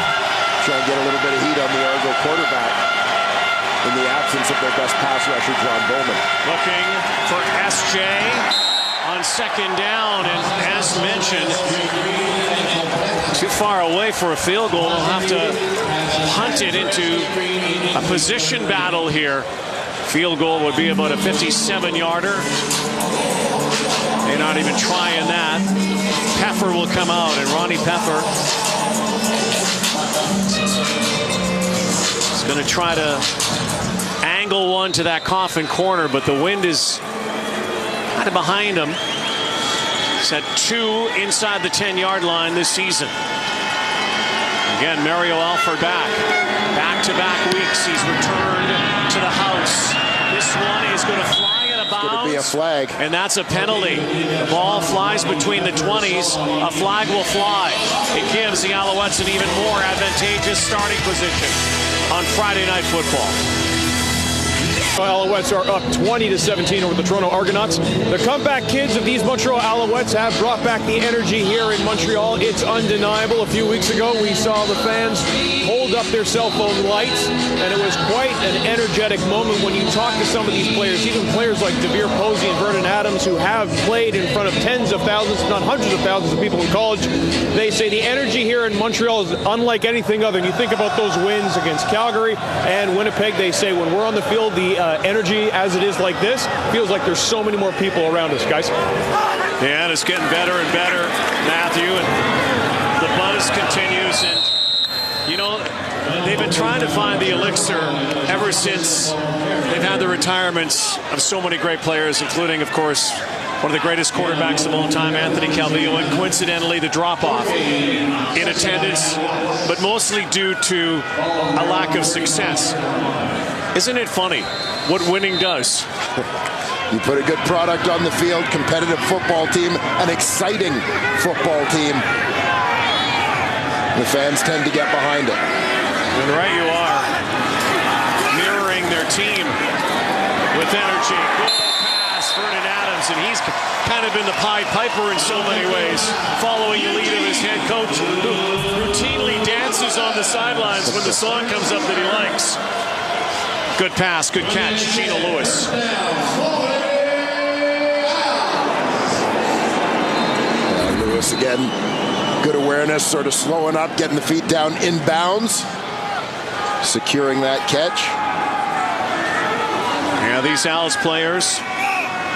try and get a little bit of heat on the Argo quarterback in the absence of their best pass rusher, John Bowman. Looking for S.J. on second down, and as mentioned, too far away for a field goal. They'll have to punt it into a position battle here. Field goal would be about a 57-yarder. They're not even trying that. Peffer will come out, and Ronnie Peffer is going to try to angle one to that coffin corner, but the wind is kind of behind him. He's had 2 inside the 10-yard line this season. Again, Mario Alford back. Back-to-back weeks, he's returned to the house. This one is going to fly out of bounds. It's going to be a flag. And that's a penalty. The ball flies between the 20s. A flag will fly. It gives the Alouettes an even more advantageous starting position on Friday Night Football. Alouettes are up 20-17 over the Toronto Argonauts. The comeback kids of these Montreal Alouettes have brought back the energy here in Montreal. It's undeniable. A few weeks ago, we saw the fans hold up their cell phone lights, and it was quite an energetic moment when you talk to some of these players, even players like DeVere Posey and Vernon Adams, who have played in front of tens of thousands, if not hundreds of thousands of people in college. They say the energy here in Montreal is unlike anything other. And you think about those wins against Calgary and Winnipeg, they say when we're on the field, the energy as it is like this feels like there's so many more people around us, guys. Yeah, and it's getting better and better, Matthew, and the buzz continues. And you know, they've been trying to find the elixir ever since they've had the retirements of so many great players, including, of course, one of the greatest quarterbacks of all time, Anthony Calvillo, and coincidentally the drop-off in attendance, but mostly due to a lack of success. Isn't it funny what winning does? You put a good product on the field, competitive football team, an exciting football team. The fans tend to get behind it. And right you are, mirroring their team with energy. Good pass, Vernon Adams, and he's kind of been the Pied Piper in so many ways, following the lead of his head coach, who routinely dances on the sidelines when the song comes up that he likes. Good pass, good catch, Gino Lewis. Lewis again, good awareness, sort of slowing up, getting the feet down in bounds, securing that catch. Yeah, these Owls players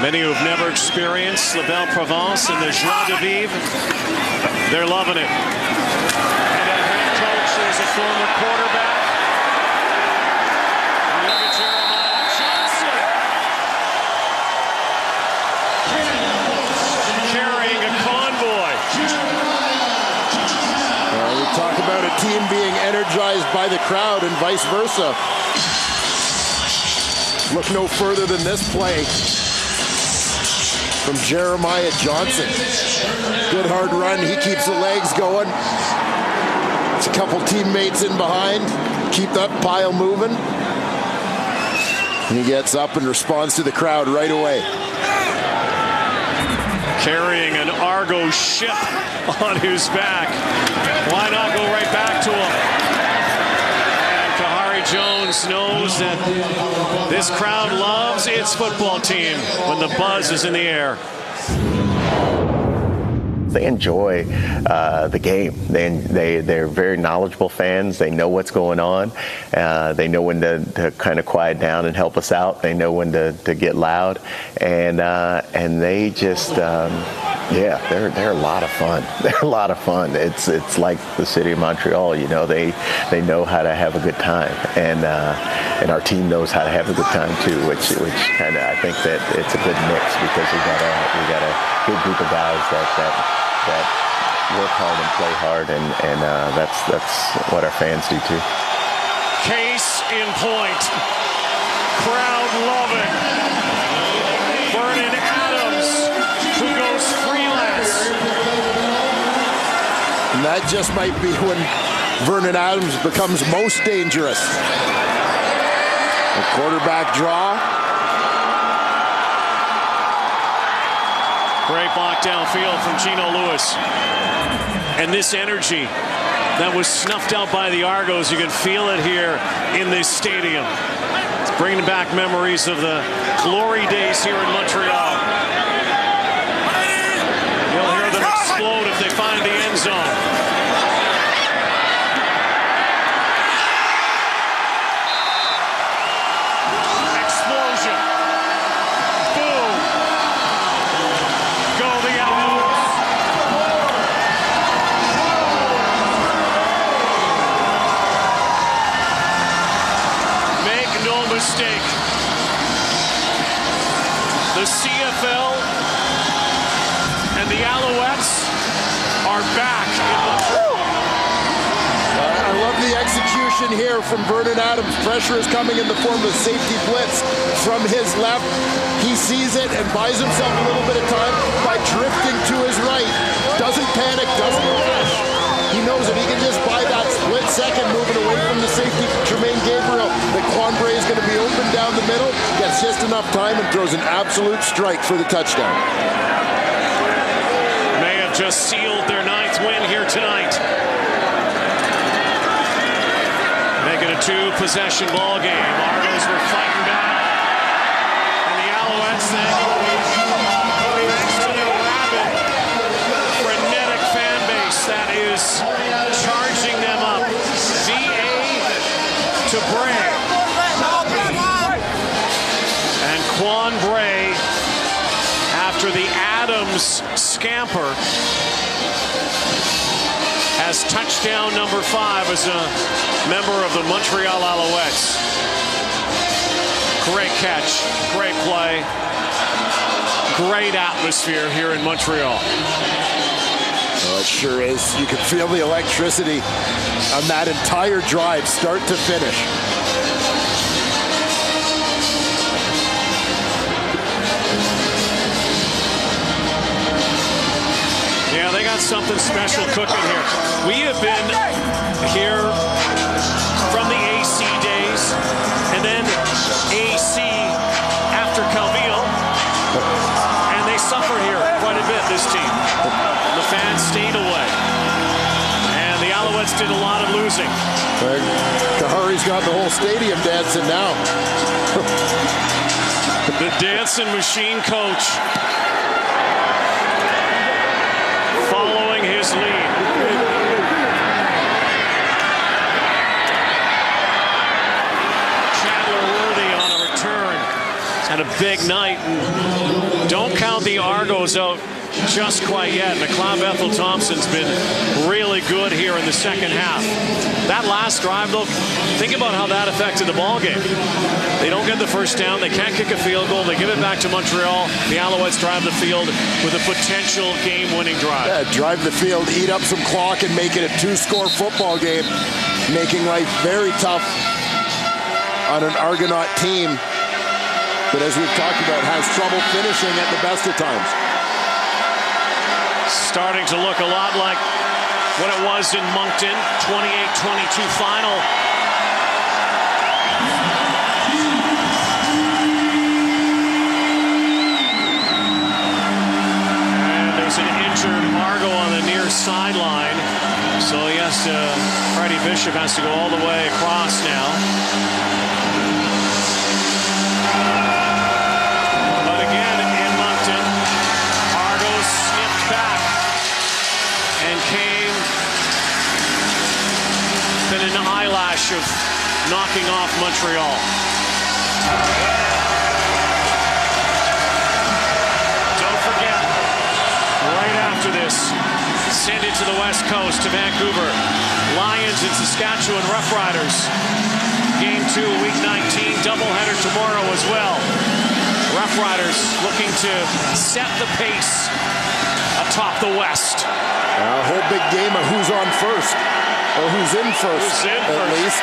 Many who have never experienced La Belle Provence and the joie de vivre, they're loving it. And a head coach is a former quarterback. And look at Jeremiah Johnson carrying a convoy. We talk about a team being energized by the crowd and vice versa. Look no further than this play from Jeremiah Johnson. Good hard run. He keeps the legs going. It's a couple teammates in behind. Keep that pile moving. And he gets up and responds to the crowd right away. Carrying an Argo ship on his back. Why not go right back to him? And Kahari Jones knows that this crowd loves its football team when the buzz is in the air. They enjoy the game. They're very knowledgeable fans. They know what's going on. They know when to kind of quiet down and help us out. They know when to get loud, and they just they're a lot of fun. They're a lot of fun. It's like the city of Montreal. You know, they know how to have a good time, and our team knows how to have a good time too. Which kind of, I think that it's a good mix, because we got a good group of guys that work hard and play hard, and that's what our fans do too. Case in point. Crowd loving. Vernon Adams, who goes freelance. And that just might be when Vernon Adams becomes most dangerous. A quarterback draw. Great block downfield from Gino Lewis. And this energy that was snuffed out by the Argos, you can feel it here in this stadium. It's bringing back memories of the glory days here in Montreal. You'll hear them explode if they find the end zone. Explosion. Boom. Go the Alouettes. Make no mistake. The CFL and the Alouettes are back in Montreal. I love the execution here from Vernon Adams. Pressure is coming in the form of safety blitz from his left. He sees it and buys himself a little bit of time by drifting to his right. Doesn't panic, doesn't rush. He knows if he can just buy that split second moving away from the safety, Tremaine Gabriel, that Quan Bray is going to be open down the middle, gets just enough time and throws an absolute strike for the touchdown. May have just sealed their 9th win here tonight. Making a 2-possession ball game. Argos were fighting back. And the Alouettes, thanks to their rabid, frenetic fan base that is charging them up. VA to Bray. And Quan Bray, after the Adams scamper, has touchdown number 5 as a member of the Montreal Alouettes. Great catch, great play, great atmosphere here in Montreal. Well, it sure is. You can feel the electricity on that entire drive, start to finish. Yeah, they got something special cooking here. We have been here from the AC days, and then AC after Calvillo, and they suffered here quite a bit, this team. The fans stayed away, and the Alouettes did a lot of losing. Kahari's got the whole stadium dancing now. The dancing machine coach following his lead. Chandler Worthy on a return. He's had a big night. And don't count the Argos out just quite yet. McLeod Bethel Thompson's been really good here in the second half. That last drive, though, think about how that affected the ball game. They don't get the first down. They can't kick a field goal. They give it back to Montreal. The Alouettes drive the field with a potential game-winning drive. Yeah, drive the field, eat up some clock, and make it a 2-score football game, making life very tough on an Argonaut team that, as we've talked about, has trouble finishing at the best of times. Starting to look a lot like what it was in Moncton, 28-22 final. And there's an injured Argo on the near sideline. So he has to, Freddie Bishop has to go all the way across now. But again, in Moncton, Argos snipped back and came within an eyelash of knocking off Montreal. Don't forget, right after this, send it to the West Coast, to Vancouver. Lions and Saskatchewan Roughriders. Game 2, Week 19, doubleheader tomorrow as well. Roughriders looking to set the pace atop the West. A whole big game of who's on first, or who's in first, at least.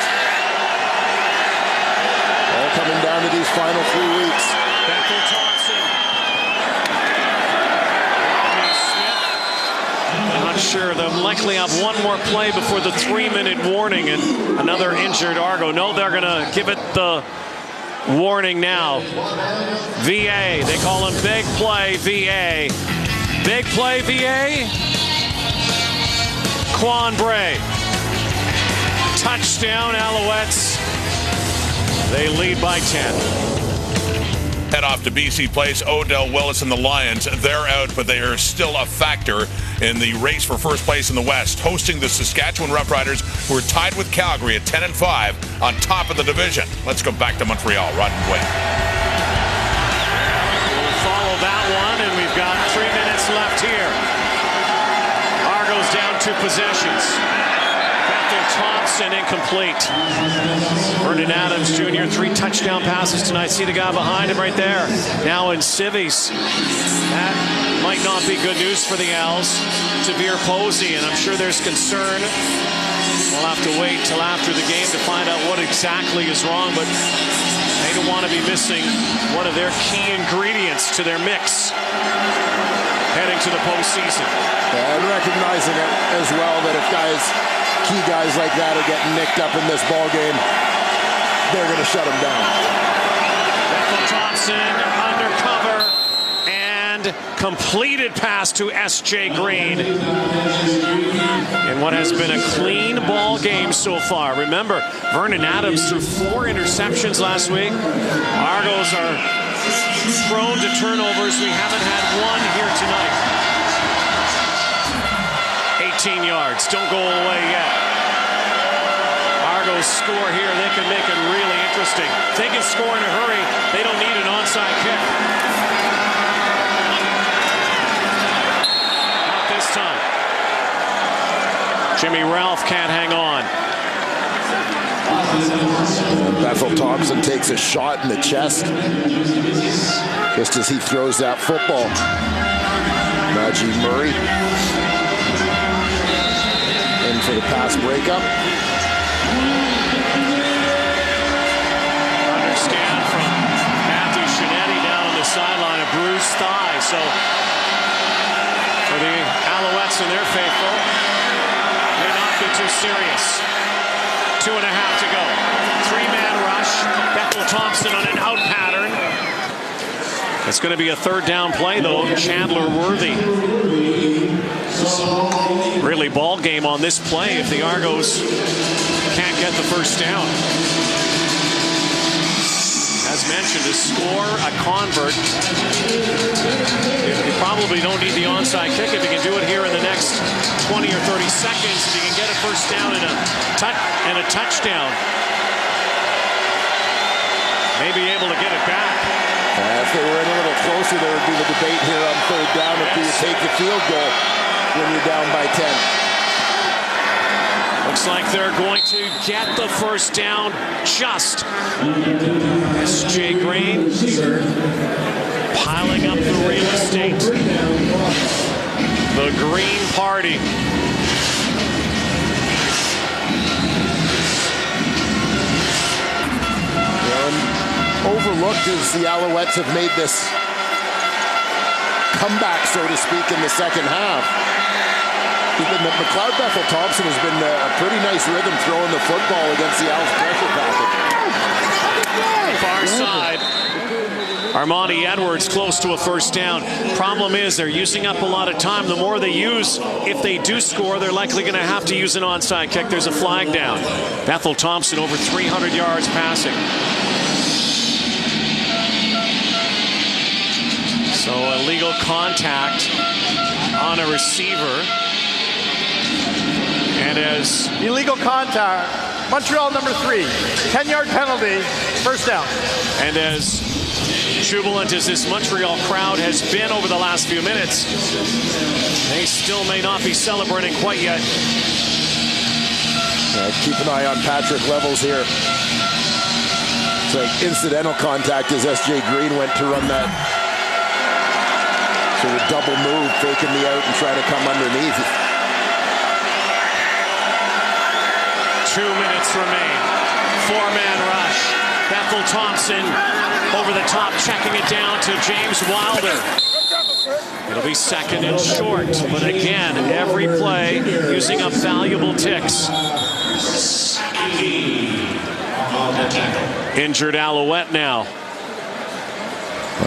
All coming down to these final 3 weeks. Bethel Thompson. I'm not sure. They'll likely have one more play before the 3-minute warning, and another injured Argo. No, they're going to give it the warning now. VA. They call him big play VA. Big play VA. Quan Bray. Touchdown Alouettes. They lead by 10. Head off to BC Place. Odell Willis and the Lions, they're out, but they are still a factor in the race for first place in the West, hosting the Saskatchewan Roughriders, who are tied with Calgary at 10-5 on top of the division. Let's go back to Montreal. Rod and Dwayne. We'll follow that one, and we've got 3 minutes left here. Argos down 2 possessions. Thompson incomplete. Vernon Adams Jr. 3 touchdown passes tonight. See the guy behind him right there. Now in civvies. That might not be good news for the Owls. Severe Posey, and I'm sure there's concern. We'll have to wait till after the game to find out what exactly is wrong, but they don't want to be missing one of their key ingredients to their mix heading to the postseason. Yeah, and recognizing it as well that if key guys like that are getting nicked up in this ball game, they're going to shut them down. Bethel Thompson undercover and completed pass to S.J. Green in what has been a clean ball game so far. Remember, Vernon Adams threw 4 interceptions last week. Argos are prone to turnovers. We haven't had one here tonight. 18 yards. Don't go away yet. Argos score here. They can make it really interesting. If they can score in a hurry, they don't need an onside kick. Not this time. Jimmy Ralph can't hang on. Bethel Thompson takes a shot in the chest just as he throws that football. Najee Murray in for the pass breakup. Understand from Matthew Shinetti down on the sideline, a bruised thigh. So for the Alouettes and their faithful, may not be too serious. 2.5 to go. 3-man rush. Bethel Thompson on an out pattern. It's going to be a 3rd down play, though. Chandler Worthy. Really ball game on this play if the Argos can't get the first down. As mentioned, to score a convert, you probably don't need the onside kick if you can do it here in the next 20 or 30 seconds. If you can get a first down and a touchdown, may be able to get it back. If they were in a little closer, there would be the debate here on third down if you take the field goal when you're down by 10. Looks like they're going to get the first down just. S.J. Green piling up the real estate. The Green Party. Overlooked as the Alouettes have made this comeback, so to speak, in the second half. McLeod Bethel Thompson has been a pretty nice rhythm throwing the football against the Owls pressure package. Far side. Armani Edwards close to a first down. Problem is they're using up a lot of time. The more they use, if they do score, they're likely going to have to use an onside kick. There's a flag down. Bethel Thompson over 300 yards passing. So illegal contact on a receiver. And as illegal contact, Montreal number 3, 10-yard penalty, first down. And as jubilant as this Montreal crowd has been over the last few minutes, they still may not be celebrating quite yet. Keep an eye on Patrick Levels here. It's like incidental contact as S.J. Green went to run that sort of double move, faking the out and trying to come underneath. 2 minutes remain. 4-man rush. Bethel Thompson over the top, checking it down to James Wilder. It'll be second and short, but again, every play using up valuable ticks. Injured Alouette now.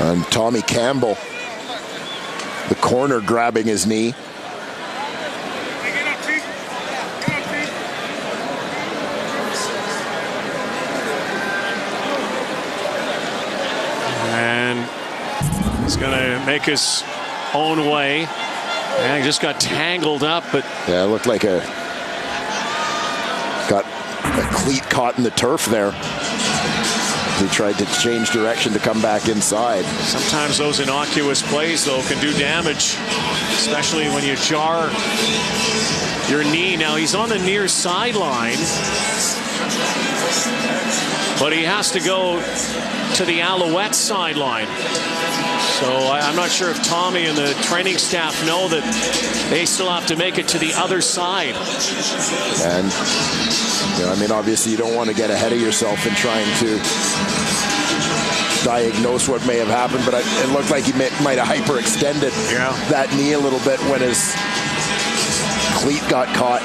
And Tommy Campbell, the corner, grabbing his knee. And he's going to make his own way. And he just got tangled up, but yeah, it looked like got a cleat caught in the turf there. He tried to change direction to come back inside. Sometimes those innocuous plays, though, can do damage, especially when you jar your knee. Now, he's on the near sideline, but he has to go to the Alouette sideline. So I'm not sure if Tommy and the training staff know that they still have to make it to the other side. And, you know, I mean, obviously you don't want to get ahead of yourself in trying to diagnose what may have happened, but it looked like he might have hyperextended that knee a little bit when his cleat got caught.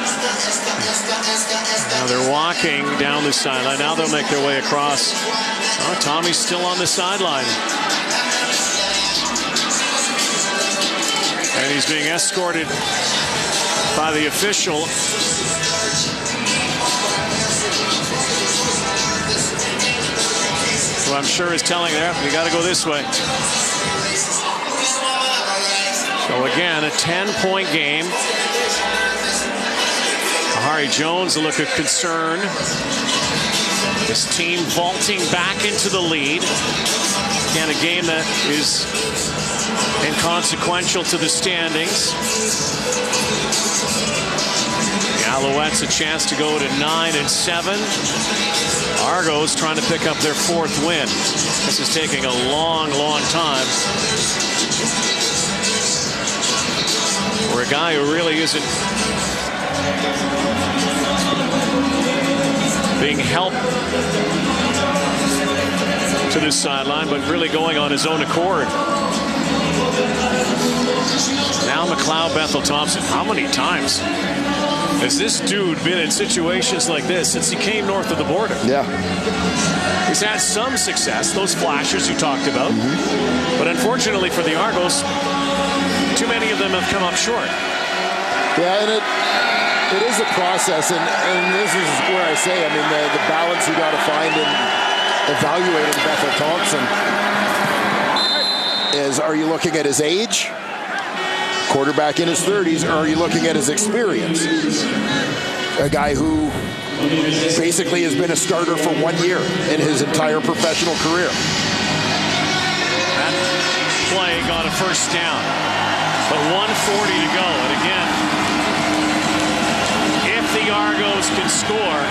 Now they're walking down the sideline. Now they'll make their way across. Oh, Tommy's still on the sideline. And he's being escorted by the official. Who I'm sure is telling them, you got to go this way. So again, a 10-point game. Ahari Jones, a look of concern. His team vaulting back into the lead. Again, a game that is inconsequential to the standings. The Alouettes a chance to go to 9-7. Argos trying to pick up their 4th win. This is taking a long, long time. For a guy who really isn't being helped to this sideline, but really going on his own accord. Now McLeod Bethel Thompson. How many times has this dude been in situations like this since he came north of the border? Yeah. He's had some success, those flashes you talked about. But unfortunately for the Argos, too many of them have come up short. Yeah, and it is a process, and this is where I say, I mean, the balance you got to find in evaluating Bethel Thompson is, are you looking at his age, quarterback in his 30s, or are you looking at his experience? A guy who basically has been a starter for 1 year in his entire professional career. play got a first down. But 1:40 to go. And again, if the Argos can score,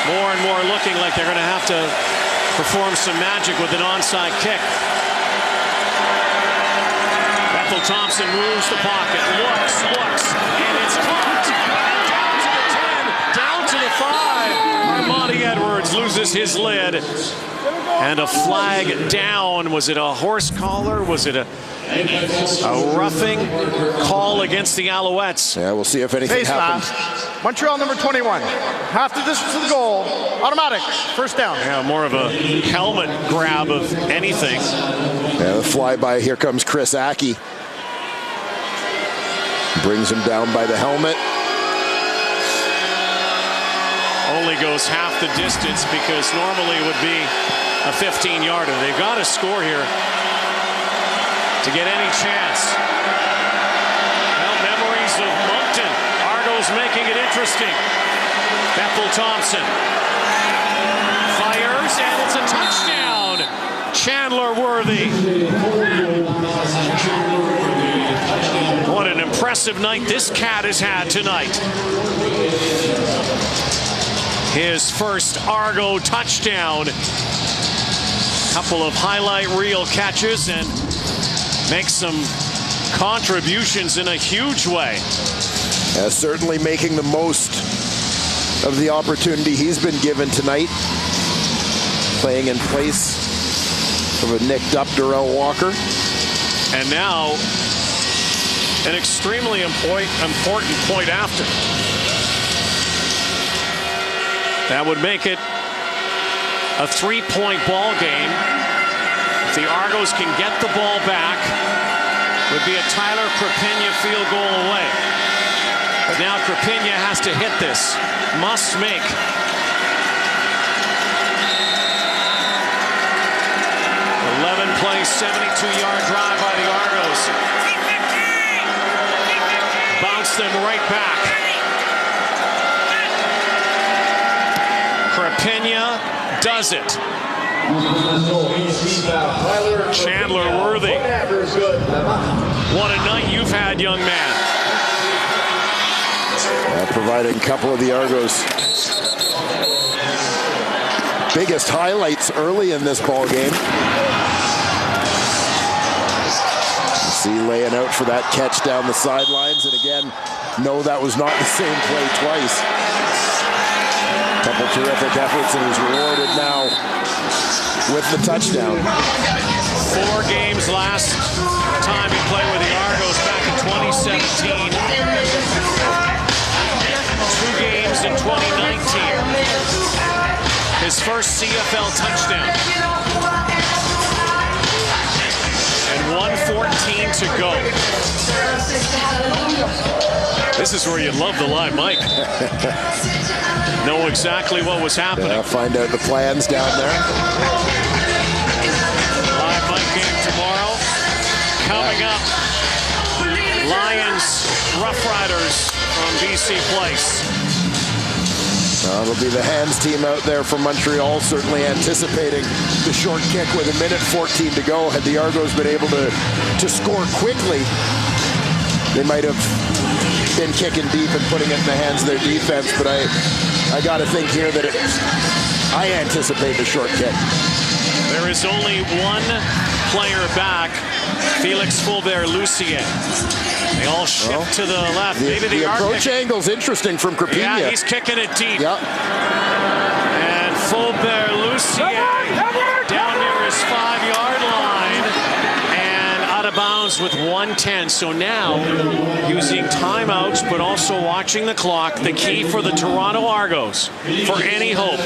more and more looking like they're going to have to perform some magic with an onside kick. Bethel Thompson moves the pocket, looks, and it's caught. Down to the 5. Armani Edwards loses his lid. And a flag down. Was it a horse collar? Was it a roughing call against the Alouettes? Yeah, we'll see if anything happens. Montreal number 21. Half the distance to the goal. Automatic. First down. Yeah, more of a helmet grab of anything. Yeah, the flyby. Here comes Chris Aki. Brings him down by the helmet. Only goes half the distance because normally it would be a 15-yarder. They've got to score here to get any chance. Well, memories of Moncton. Argos making it interesting. Bethel Thompson fires, and it's a touchdown. Chandler Worthy. What an impressive night this cat has had tonight. His first Argo touchdown. Couple of highlight reel catches and makes some contributions in a huge way. Certainly making the most of the opportunity he's been given tonight. Playing in place of a nicked up Darrell Walker. And now an extremely important point after. That would make it a 3-point ball game. If the Argos can get the ball back, would be a Tyler Krapinja field goal away. But now Krapinja has to hit this. Must make. Play 72-yard drive by the Argos. Bounce them right back. Krapinja does it. Chandler Worthy. What a night you've had, young man. Providing a couple of the Argos' biggest highlights early in this ball game. See laying out for that catch down the sidelines, and again, no, that was not the same play twice. Couple terrific efforts, and he's rewarded now with the touchdown. 4 games last time he played with the Argos back in 2017. 2 games in 2019. His first CFL touchdown. And 1:14 to go. This is where you love the live mic. Know exactly what was happening. Find out the plans down there. Live mic game tomorrow. Coming up, Lions Rough Riders from BC Place. It'll be the hands team out there from Montreal, certainly anticipating the short kick with 1:14 to go. Had the Argos been able to score quickly, they might have been kicking deep and putting it in the hands of their defense. But I got to think here that I anticipate the short kick. There is only one player back, Felix Fulbert-Lucien. They all shift to the left. Maybe the approach angle's interesting from Krapinja. Yeah, he's kicking it deep. Yeah. And Fulbert-Lucien down near his 5-yard line and out of bounds with 1:10. So now, using timeouts but also watching the clock, the key for the Toronto Argos for any hope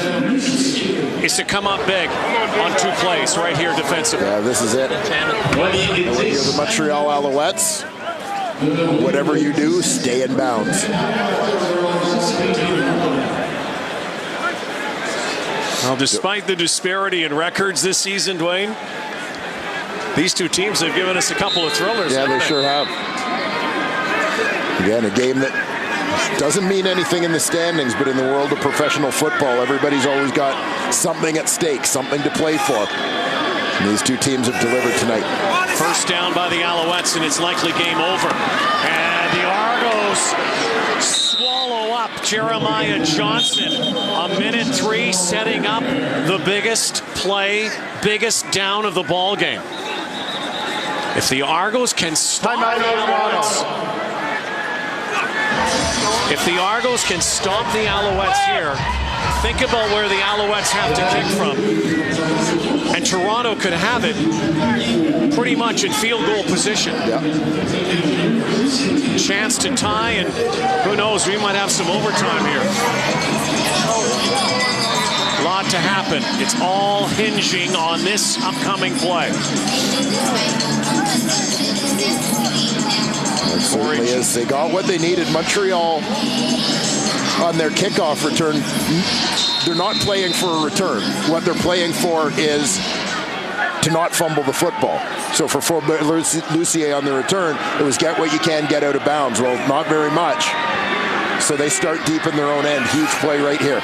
is to come up big on 2 plays right here defensively. Yeah, this is it. When you're the Montreal Alouettes, whatever you do, stay in bounds. Well, despite the disparity in records this season, Dwayne, these 2 teams have given us a couple of thrillers. Yeah, they sure have. Again, a game that doesn't mean anything in the standings, but in the world of professional football, everybody's always got something at stake, something to play for. And these two teams have delivered tonight. First down by the Alouettes, and it's likely game over. And the Argos swallow up Jeremiah Johnson. A minute 3, setting up the biggest play, biggest down of the ball game. If the Argos can stop the Alouettes, here, think about where the Alouettes have to kick from. And Toronto could have it pretty much in field goal position. Yeah. Chance to tie, and who knows, we might have some overtime here. A lot to happen. It's all hinging on this upcoming play. It certainly is. They got what they needed. Montreal, on their kickoff return, they're not playing for a return. What they're playing for is to not fumble the football. So for Lucier on the return, it was get what you can, get out of bounds. Well, not very much. So they start deep in their own end. Huge play right here.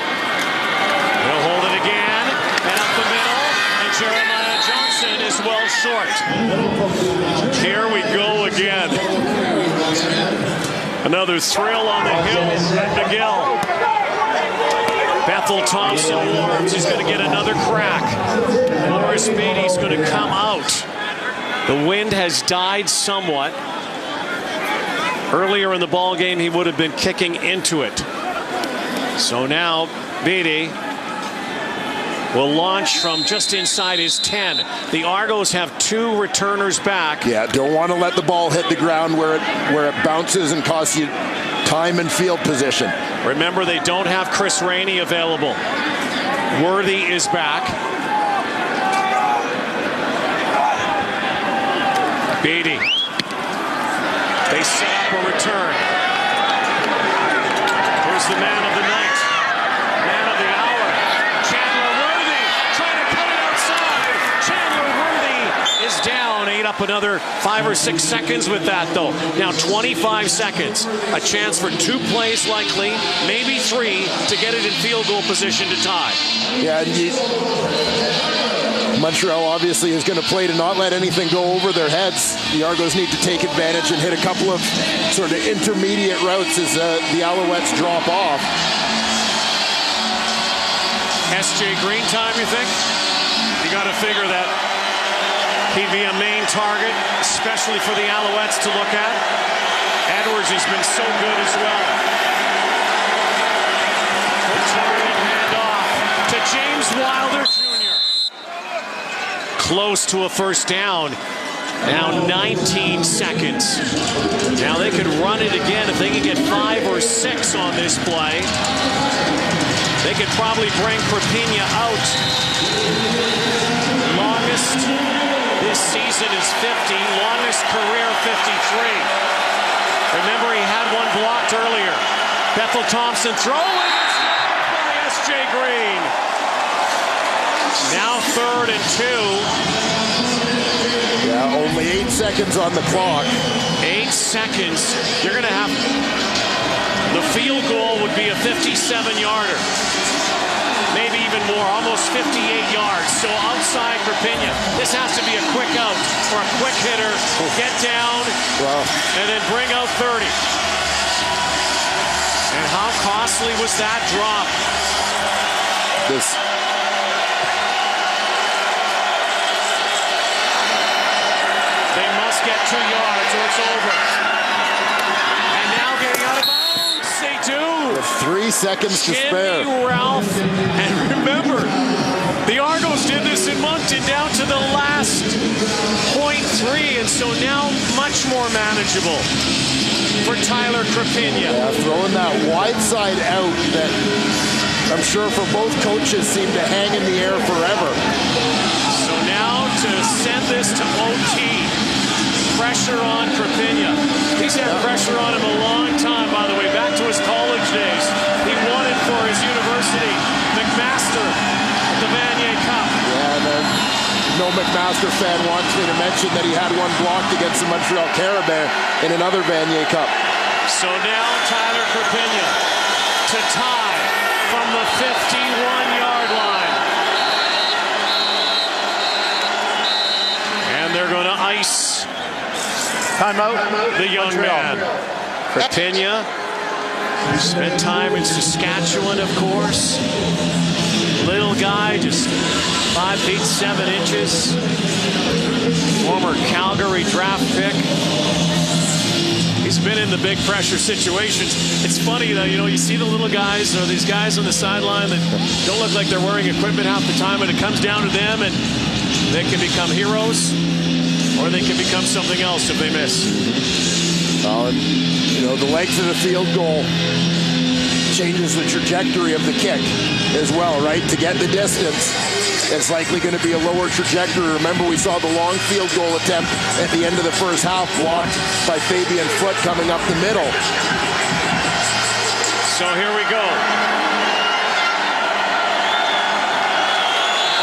They'll hold it again, and up the middle, and Jeremiah Johnson is well short. Here we go again. Another thrill on the hill. McGill. Bethel Thompson warms. He's going to get another crack. Morris Beatty's going to come out. The wind has died somewhat. Earlier in the ball game, he would have been kicking into it. So now Beatty will launch from just inside his 10. The Argos have 2 returners back. Yeah, don't want to let the ball hit the ground where it bounces and costs you time and field position. Remember, they don't have Chris Rainey available. Worthy is back. Beatty. They set up a return. Here's the man of the night. Man of the hour. Chandler Worthy trying to cut it outside. Chandler Worthy is down. Ate up another 5 or 6 seconds with that, though. Now 25 seconds. A chance for 2 plays likely, maybe 3, to get it in field goal position to tie. Yeah, Montreal obviously is going to play to not let anything go over their heads. The Argos need to take advantage and hit a couple of sort of intermediate routes as the Alouettes drop off. S.J. Green time, you think? You got to figure that he'd be a main target, especially for the Alouettes to look at. Edwards has been so good as well. Handoff to James Wilder Jr. Close to a first down. Now 19 seconds. Now they could run it again if they can get 5 or 6 on this play. They could probably bring Krapina out. Longest this season is 50. Longest career 53. Remember, he had one blocked earlier. Bethel Thompson throwing by S.J. Green. Now 3rd and 2. Yeah, only 8 seconds on the clock. 8 seconds. You're going to have... The field goal would be a 57-yarder. Maybe even more, almost 58 yards. So outside Krapina. This has to be a quick out or a quick hitter. Get down and then bring out 30. And how costly was that drop? They must get 2 yards or it's over. And now getting out of bounds, they do. With 3 seconds to spare. Ralph, and remember, the Argos did this in Moncton down to the last 0.3, and so now much more manageable for Tyler Krapina. Yeah, throwing that wide side out that I'm sure for both coaches seemed to hang in the air forever. So now to send this to OT. Pressure on Krapina. He's had pressure on him a long time, by the way, back to his college days. He won it for his university. McMaster at the Vanier Cup. Yeah, no McMaster fan wants me to mention that he had one blocked against the Montreal Carabin in another Vanier Cup. So now Tyler Krapina to tie from the 51-yard line. release Timeout. the young man. Krapina spent time in Saskatchewan, of course. Little guy, just 5 feet 7 inches. Former Calgary draft pick. He's been in the big pressure situations. It's funny though, you see the little guys or these guys on the sideline that don't look like they're wearing equipment half the time, and it comes down to them, and they can become heroes or they can become something else if they miss. Well, and, the length of the field goal changes the trajectory of the kick as well, right? To get the distance, it's likely going to be a lower trajectory. Remember, we saw the long field goal attempt at the end of the first half blocked by Fabian Foote coming up the middle. So here we go.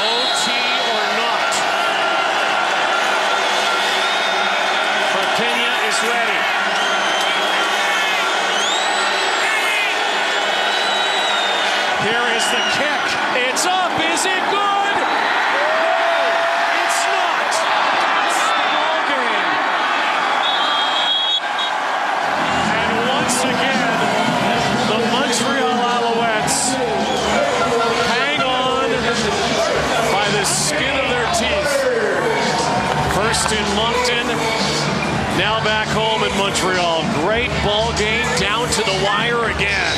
OT or not. Krapina is ready. Here is the kick. It's up. Is it good? No, it's not. It's the ball game. And once again, the Montreal Alouettes hang on by the skin of their teeth. First in Moncton, now back home in Montreal. Great ball game down to the wire again.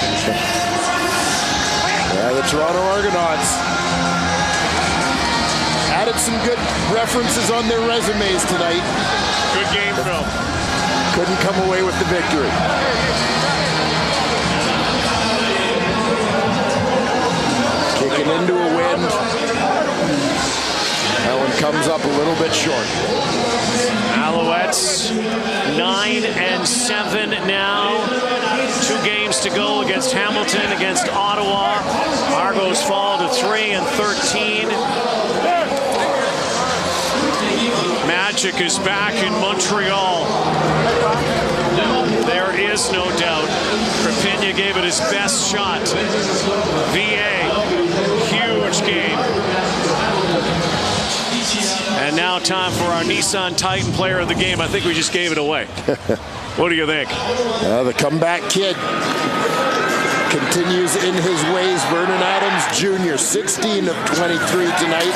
Yeah, the Toronto Argonauts added some good references on their resumes tonight. Good game, Phil. Couldn't come away with the victory. Kicking into a wind. That one comes up a little bit short. Alouettes 9-7 now. 2 games to go against Hamilton, against Ottawa. Argos fall to 3-13. Magic is back in Montreal. There is no doubt. Krapina gave it his best shot. VA, huge game. And now time for our Nissan Titan player of the game. I think we just gave it away. What do you think? The comeback kid continues in his ways. Vernon Adams Jr., 16 of 23 tonight,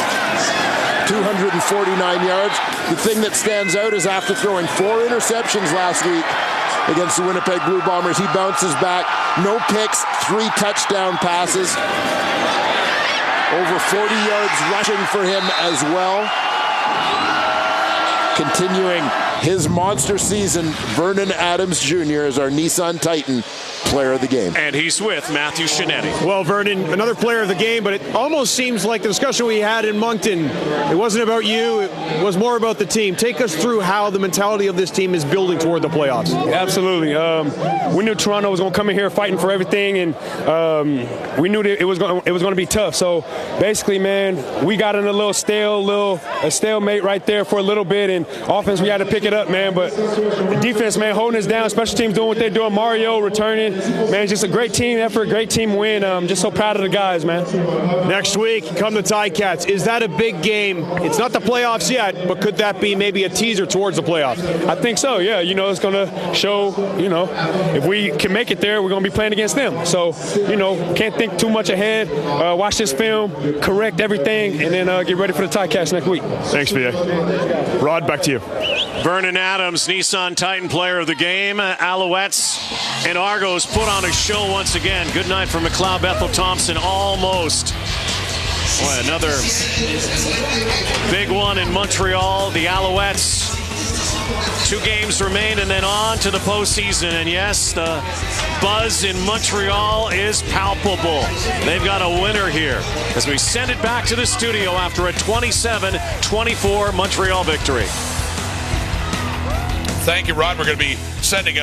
249 yards. The thing that stands out is after throwing 4 interceptions last week against the Winnipeg Blue Bombers, he bounces back. No picks, 3 touchdown passes. Over 40 yards rushing for him as well. Continuing his monster season, Vernon Adams Jr. is our Nissan Titan player of the game. And he's with Matthew Shinetti. Well, Vernon, another player of the game, but it almost seems like the discussion we had in Moncton, it wasn't about you, it was more about the team. Take us through how the mentality of this team is building toward the playoffs. Absolutely. We knew Toronto was going to come in here fighting for everything, and we knew that it was going to be tough. So basically, man, we got in a stalemate right there for a little bit, and offense, we had to pick it up, man. But defense, man, holding us down, special teams doing what they're doing, Mario returning. Man, just a great team effort, great team win. I'm just so proud of the guys, man. Next week, come the Ticats. Is that a big game? It's not the playoffs yet, but could that be maybe a teaser towards the playoffs? I think so, yeah. It's going to show, if we can make it there, we're going to be playing against them. So, can't think too much ahead. Watch this film, correct everything, and then get ready for the Ticats next week. Thanks, VA. Rod, back to you. Vernon Adams, Nissan Titan player of the game. Alouettes and Argos put on a show once again. Good night for McLeod Bethel Thompson. Almost. Boy, another big one in Montreal. The Alouettes. 2 games remain and then on to the postseason. And yes, the buzz in Montreal is palpable. They've got a winner here as we send it back to the studio after a 27-24 Montreal victory. Thank you, Rod. We're going to be sending it